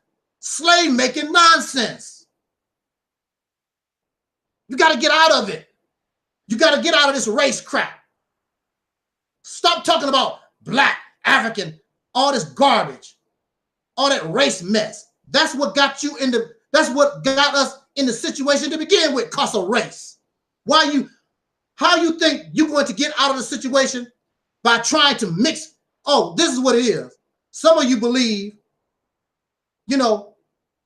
slave-making nonsense. You got to get out of it. You got to get out of this race crap. Stop talking about black, African, all this garbage, all that race mess. That's what got you into, that's what got us in the situation to begin with, cause of race. How you think you're going to get out of the situation by trying to mix? Oh, this is what it is. Some of you believe, you know,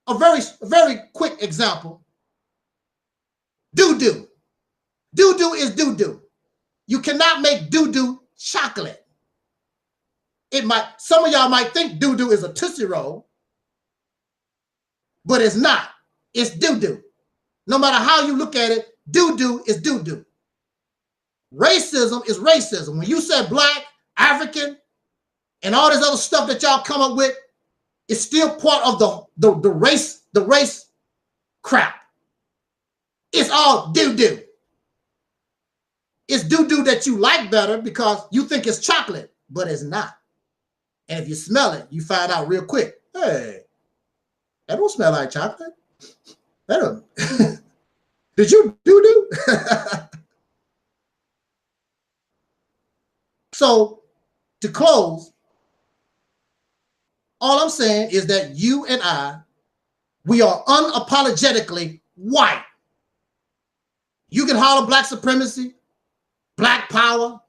a very quick example. Doo-doo. Doo-doo is doo-doo. You cannot make doo-doo chocolate. Some of y'all might think doo-doo is a Tootsie Roll, but it's not. It's doo-doo. No matter how you look at it, doo-doo is doo-doo. Racism is racism. When you say black, African, and all this other stuff that y'all come up with, it's still part of the race crap. It's all doo-doo. It's doo-doo that you like better because you think it's chocolate, but it's not. And if you smell it, you find out real quick, hey, that don't smell like chocolate. That don't. Did you doo-doo? So to close, all I'm saying is that you and I, we are unapologetically white. You can holler black supremacy, black power,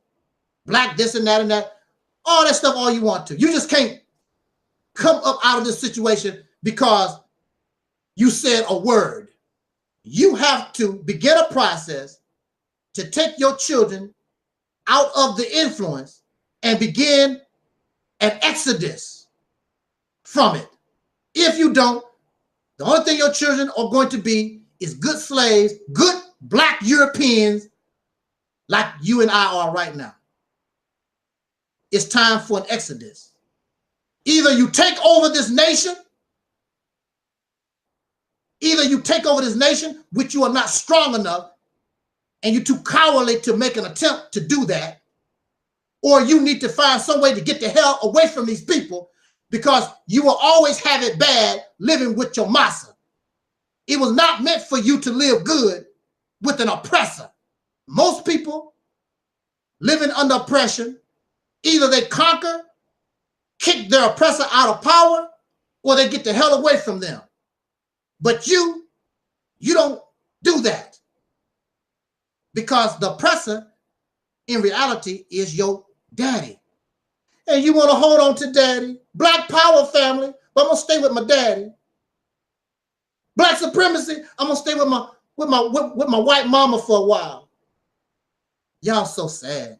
black this and that and that, all that stuff all you want to. You just can't come up out of this situation because you said a word. You have to begin a process to take your children out of the influence and begin an exodus from it. If you don't, the only thing your children are going to be is good slaves, good black Europeans like you and I are right now. It's time for an exodus. Either you take over this nation, which you are not strong enough, and you're too cowardly to make an attempt to do that, or you need to find some way to get the hell away from these people because you will always have it bad living with your massa. It was not meant for you to live good with an oppressor. Most people living under oppression, either they conquer, kick their oppressor out of power, or they get the hell away from them. But you don't do that, because the oppressor in reality is your daddy. And you want to hold on to daddy. Black power, family, but I'm gonna stay with my daddy. Black supremacy, I'm gonna stay with my white mama for a while. Y'all so sad.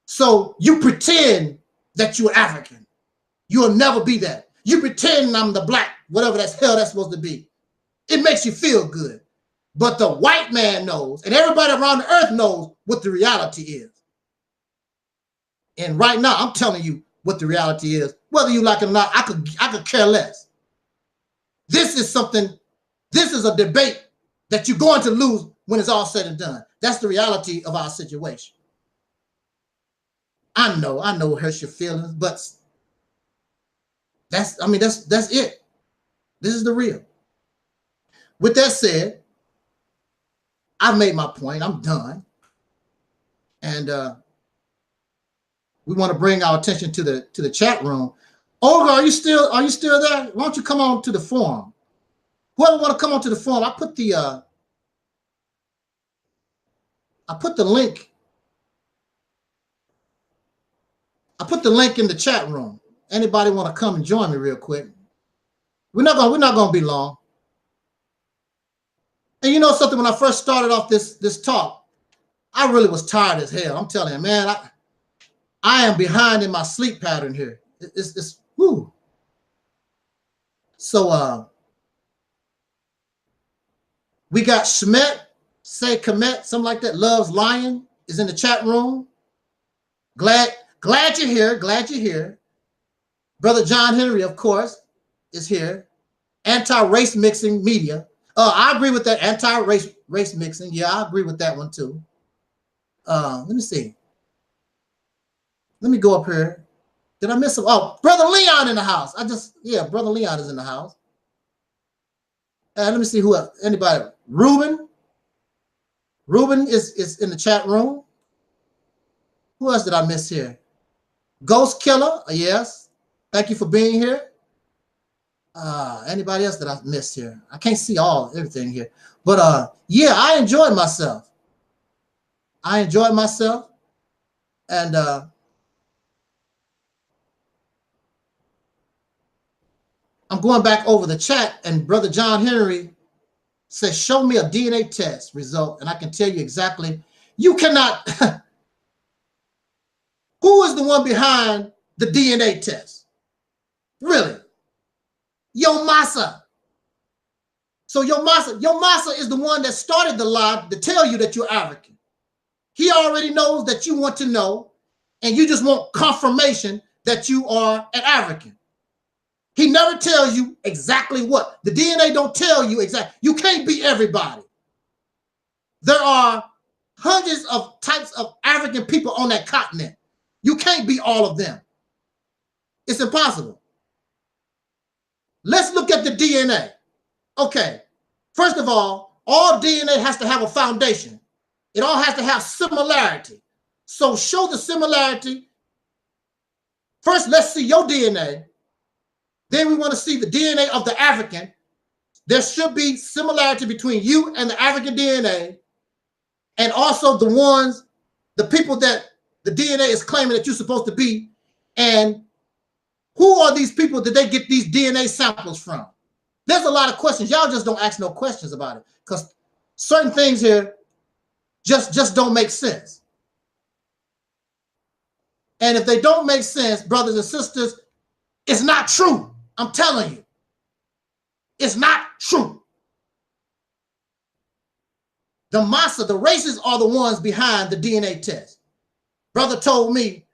So you pretend that you're African. You'll never be that. You pretend I'm the black, whatever that's hell that's supposed to be. It makes you feel good. But the white man knows, and everybody around the earth knows what the reality is. And right now, I'm telling you what the reality is. Whether you like it or not, I could care less. This is a debate that you're going to lose when it's all said and done. That's the reality of our situation. I know it hurts your feelings, but that's it. This is the real. With that said, I've made my point. I'm done. And we want to bring our attention to the chat room. Olga, are you still there? Why don't you come on to the forum? Whoever want to come on to the forum, I put the link. I put the link in the chat room. Anybody want to come and join me real quick? We're not gonna be long. And you know something, when I first started off this talk, I really was tired as hell. I'm telling you, man, I am behind in my sleep pattern here. It's whoo. So we got Schmet, say Komet, something like that. Loves Lion is in the chat room. Glad you're here. Glad you're here. Brother John Henry, of course, is here. Anti-race mixing media. I agree with that. Anti-race mixing. Yeah, I agree with that one too. Let me see. Let me go up here. Did I miss him? Oh, Brother Leon in the house. Brother Leon is in the house. Let me see who else. Anybody? Ruben. Ruben is in the chat room. Who else did I miss here? Ghost Killer. Yes. Thank you for being here. Anybody else that I missed here? I can't see everything here. But yeah, I enjoyed myself. And I'm going back over the chat, and Brother John Henry says, show me a DNA test result, and I can tell you exactly. You cannot. Who is the one behind the DNA test? Really? Your massa. So your massa is the one that started the lie to tell you that you're African. He already knows that you want to know, and you just want confirmation that you are an African. He never tells you exactly what. The DNA don't tell you exactly. You can't be everybody. There are hundreds of types of African people on that continent. You can't be all of them. It's impossible. Let's look at the DNA. Okay. First of all DNA has to have a foundation. It all has to have similarity. So show the similarity. First, let's see your DNA. Then we want to see the DNA of the African. There should be similarity between you and the African DNA, and also the people that the DNA is claiming that you're supposed to be. And who are these people that they get these DNA samples from? There's a lot of questions. Y'all just don't ask no questions about it, because certain things here just don't make sense. And if they don't make sense, brothers and sisters, it's not true. I'm telling you, it's not true. The massa, the races are the ones behind the DNA test. Brother told me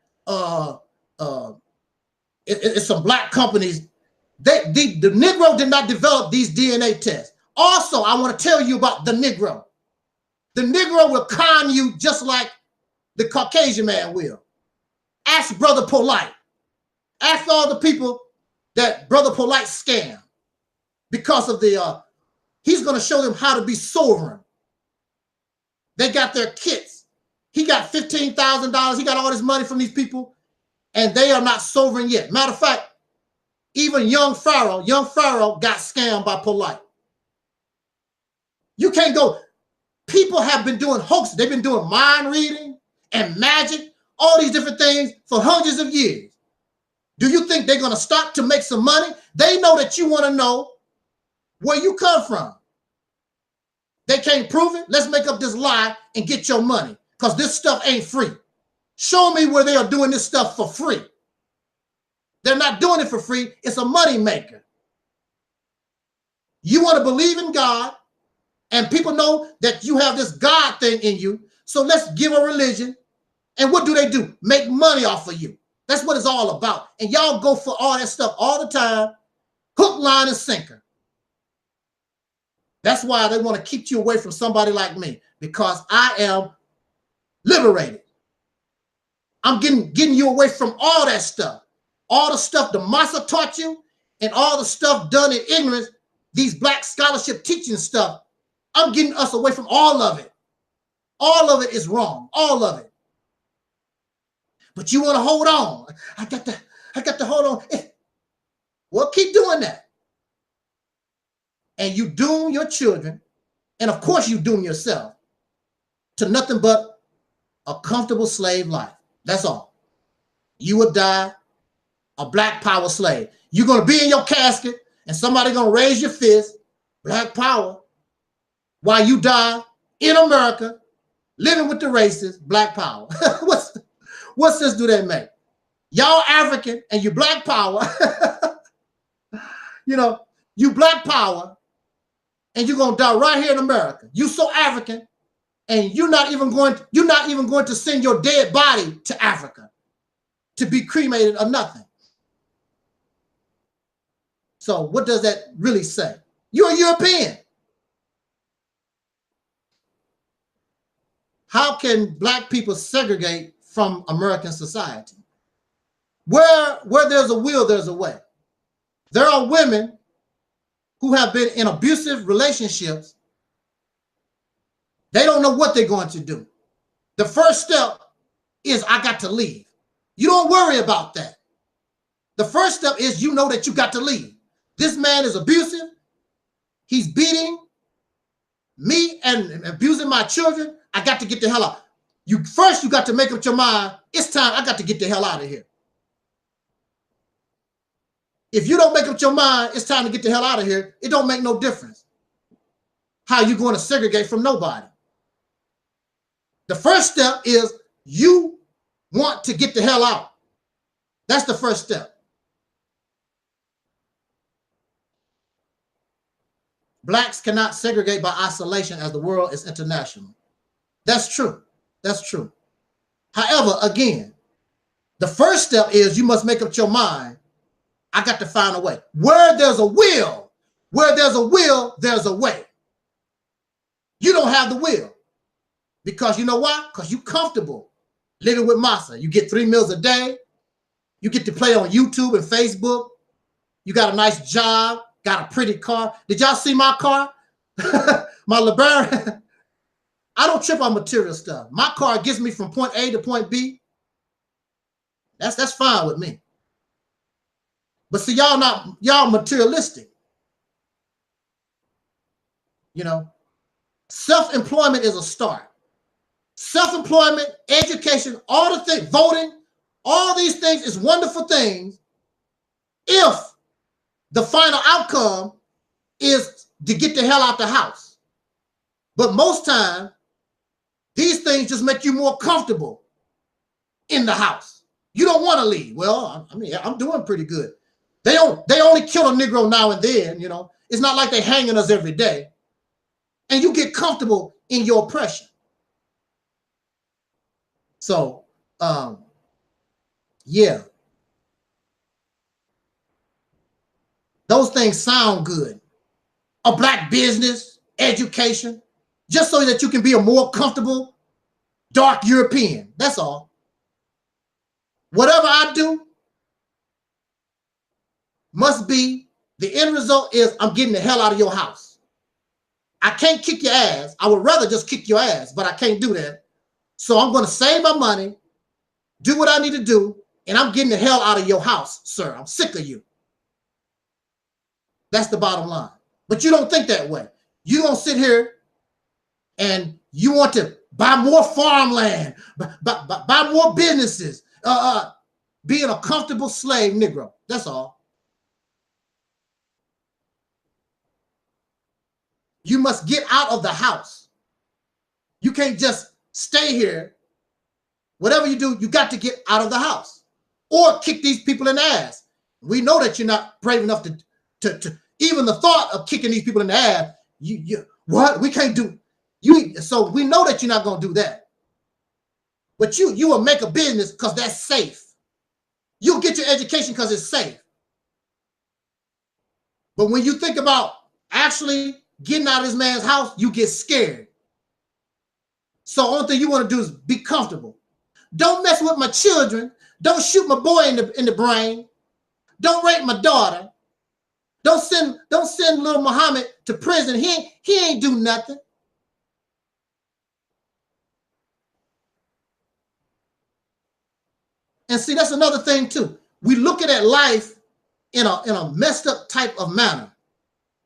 it's some black companies. The Negro did not develop these DNA tests. Also, I want to tell you about the Negro. The Negro will con you just like the Caucasian man will. Ask Brother Polite. Ask all the people that Brother Polite scammed because of the, he's going to show them how to be sovereign. They got their kits. He got $15,000. He got all this money from these people, and they are not sovereign yet. Matter of fact, even young Pharaoh got scammed by Polite. You can't go. People have been doing hoaxes. They've been doing mind reading and magic, all these different things for hundreds of years. Do you think they're going to stop to make some money? They know that you want to know where you come from. They can't prove it. Let's make up this lie and get your money, because this stuff ain't free. Show me where they are doing this stuff for free. They're not doing it for free. It's a money maker. You want to believe in God, and people know that you have this God thing in you. So let's give a religion. And what do? Make money off of you. That's what it's all about. And y'all go for all that stuff all the time. Hook, line, and sinker. That's why they want to keep you away from somebody like me, because I am liberated. I'm getting you away from all that stuff. All the stuff the Massa taught you and all the stuff done in ignorance, these black scholarship teaching stuff, I'm getting us away from all of it. All of it is wrong. All of it. But you want to hold on. I got to hold on. Well, keep doing that. And you doom your children, and of course you doom yourself, to nothing but a comfortable slave life. That's all. You will die a black power slave. You're going to be in your casket, and somebody going to raise your fist, black power, while you die in America, living with the racists, black power. What sense do that make? Y'all African and you black power. You know, you black power, and you're gonna die right here in America. You so African, and you're not even going to send your dead body to Africa to be cremated or nothing. So what does that really say? You're a European. How can black people segregate from American society? Where there's a will, there's a way. There are women who have been in abusive relationships. They don't know what they're going to do. The first step is, I got to leave. You don't worry about that. The first step is, you know that you got to leave. This man is abusive. He's beating me and abusing my children. I got to get the hell out. You got to make up your mind. It's time. I got to get the hell out of here. If you don't make up your mind, it's time to get the hell out of here. It don't make no difference how you going to segregate from nobody. The first step is, you want to get the hell out. That's the first step. Blacks cannot segregate by isolation, as the world is international. That's true. That's true. However, again, the first step is, you must make up your mind. I got to find a way. Where there's a will, there's a way. You don't have the will. Because you know why? Because you're comfortable living with Massa. You get 3 meals a day. You get to play on YouTube and Facebook. You got a nice job, got a pretty car. Did y'all see my car? My LeBaron. I don't trip on material stuff. My car gets me from point A to point B. That's fine with me. But see, y'all materialistic. You know, self-employment is a start. Self-employment, education, all the things, voting, all these things is wonderful things if the final outcome is to get the hell out the house. But most times, these things just make you more comfortable in the house. You don't want to leave. Well, I mean, I'm doing pretty good. They only kill a Negro now and then, you know. It's not like they're hanging us every day. And you get comfortable in your oppression. So, yeah. Those things sound good. A black business, education. just so that you can be a more comfortable, dark European. That's all. Whatever I do must be, the end result is I'm getting the hell out of your house. I can't kick your ass. I would rather just kick your ass, but I can't do that. So I'm going to save my money, do what I need to do, and I'm getting the hell out of your house, sir. I'm sick of you. That's the bottom line. But you don't think that way. You don't sit here and you want to buy more farmland, buy more businesses, being a comfortable slave Negro. That's all. You must get out of the house. You can't just stay here. Whatever you do, you got to get out of the house or kick these people in the ass. We know that you're not brave enough to even the thought of kicking these people in the ass. What? We can't do. So we know that you're not going to do that. But you will make a business because that's safe. You'll get your education because it's safe. But when you think about actually getting out of this man's house, you get scared. So the only thing you want to do is be comfortable. Don't mess with my children. Don't shoot my boy in the brain. Don't rape my daughter. Don't send little Muhammad to prison. He ain't do nothing. And see, that's another thing too. We looking at life in a messed up type of manner.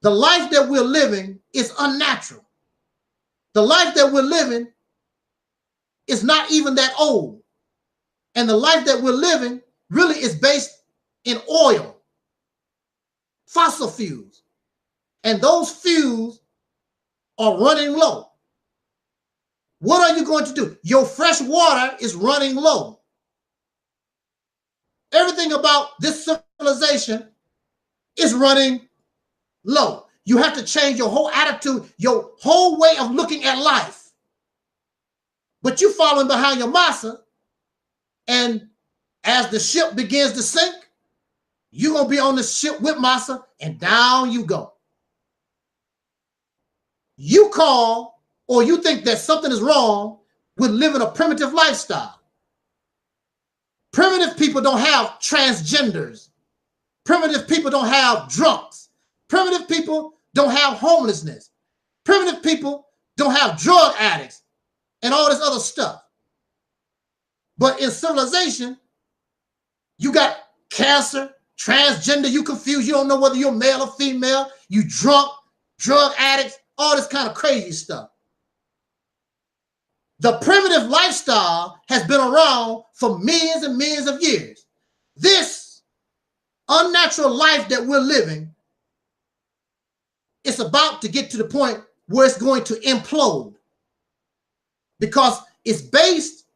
The life that we're living is unnatural. The life that we're living is not even that old. And the life that we're living really is based in oil, fossil fuels. And those fuels are running low. What are you going to do? Your fresh water is running low. Everything about this civilization is running low. You have to change your whole attitude, your whole way of looking at life. But you're following behind your massa, and as the ship begins to sink, you're going to be on the ship with massa, and down you go. You call, or you think that something is wrong with living a primitive lifestyle. Primitive people don't have transgenders. Primitive people don't have drunks. Primitive people don't have homelessness. Primitive people don't have drug addicts and all this other stuff. But in civilization, you got cancer, transgender, you confused, you don't know whether you're male or female, you drunk, drug addicts, all this kind of crazy stuff. The primitive lifestyle has been around for millions and millions of years. This unnatural life that we're living, it's about to get to the point where it's going to implode because it's based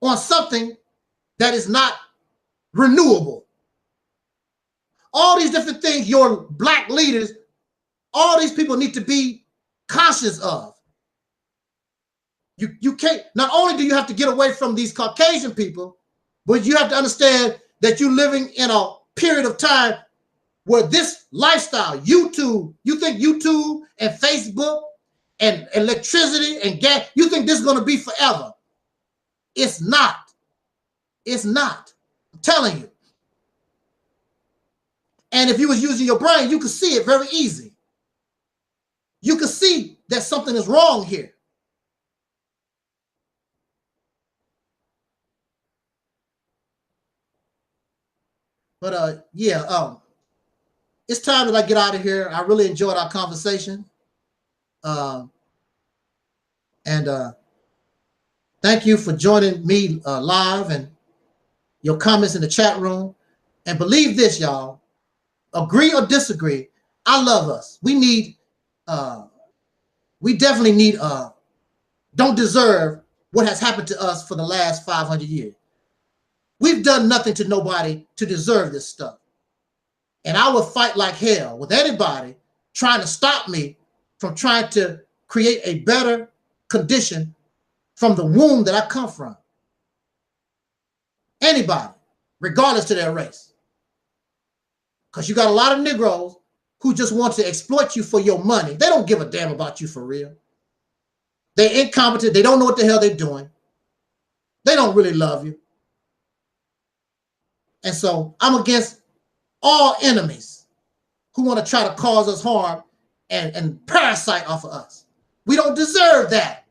on something that is not renewable. All these different things your black leaders, all these people need to be conscious of. You can't, not only do you have to get away from these Caucasian people, but you have to understand that you're living in a period of time where this lifestyle, YouTube, you think YouTube and Facebook and electricity and gas, you think this is going to be forever. It's not. It's not. I'm telling you. And if you was using your brain, you could see it very easy. You could see that something is wrong here. But yeah, it's time that I get out of here. I really enjoyed our conversation. And thank you for joining me live and your comments in the chat room. And believe this, y'all, agree or disagree, I love us. We need, we definitely need, don't deserve what has happened to us for the last 500 years. We've done nothing to nobody to deserve this stuff. And I will fight like hell with anybody trying to stop me from trying to create a better condition from the womb that I come from. Anybody, regardless to their race. Because you got a lot of Negroes who just want to exploit you for your money. They don't give a damn about you for real. They're incompetent. They don't know what the hell they're doing. They don't really love you. And so I'm against all enemies who want to try to cause us harm and parasite off of us. We don't deserve that.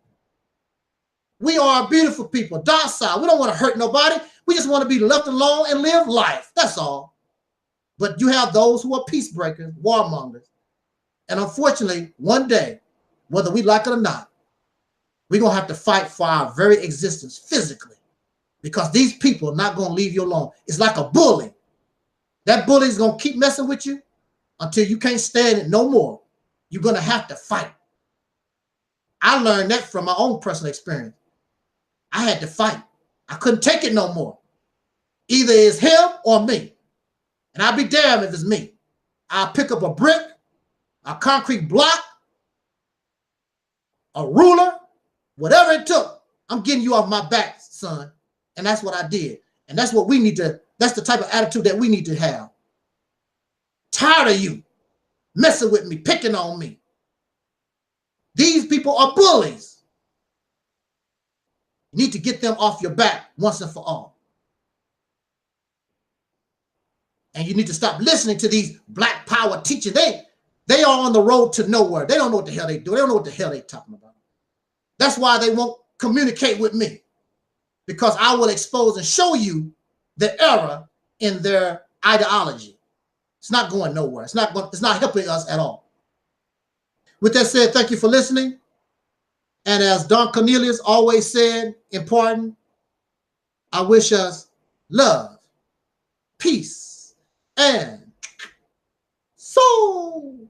We are beautiful people, docile. We don't want to hurt nobody. We just want to be left alone and live life. That's all. But you have those who are peace breakers, warmongers. And unfortunately, one day, whether we like it or not, we're going to have to fight for our very existence physically, because these people are not going to leave you alone. It's like a bully. That bully is going to keep messing with you until you can't stand it no more. You're going to have to fight. I learned that from my own personal experience. I had to fight. I couldn't take it no more. Either it's him or me. And I'll be damned if it's me. I'll pick up a brick, a concrete block, a ruler, whatever it took. I'm getting you off my back, son. And that's what I did. And that's what we need to, that's the type of attitude that we need to have. Tired of you messing with me, picking on me. These people are bullies. You need to get them off your back once and for all. And you need to stop listening to these black power teachers. They are on the road to nowhere. They don't know what the hell they do. They don't know what the hell they're talking about. That's why they won't communicate with me, because I will expose and show you the error in their ideology. It's not going nowhere. It's not helping us at all. With that said, thank you for listening. And as Don Cornelius always said, important, I wish us love, peace, and soul.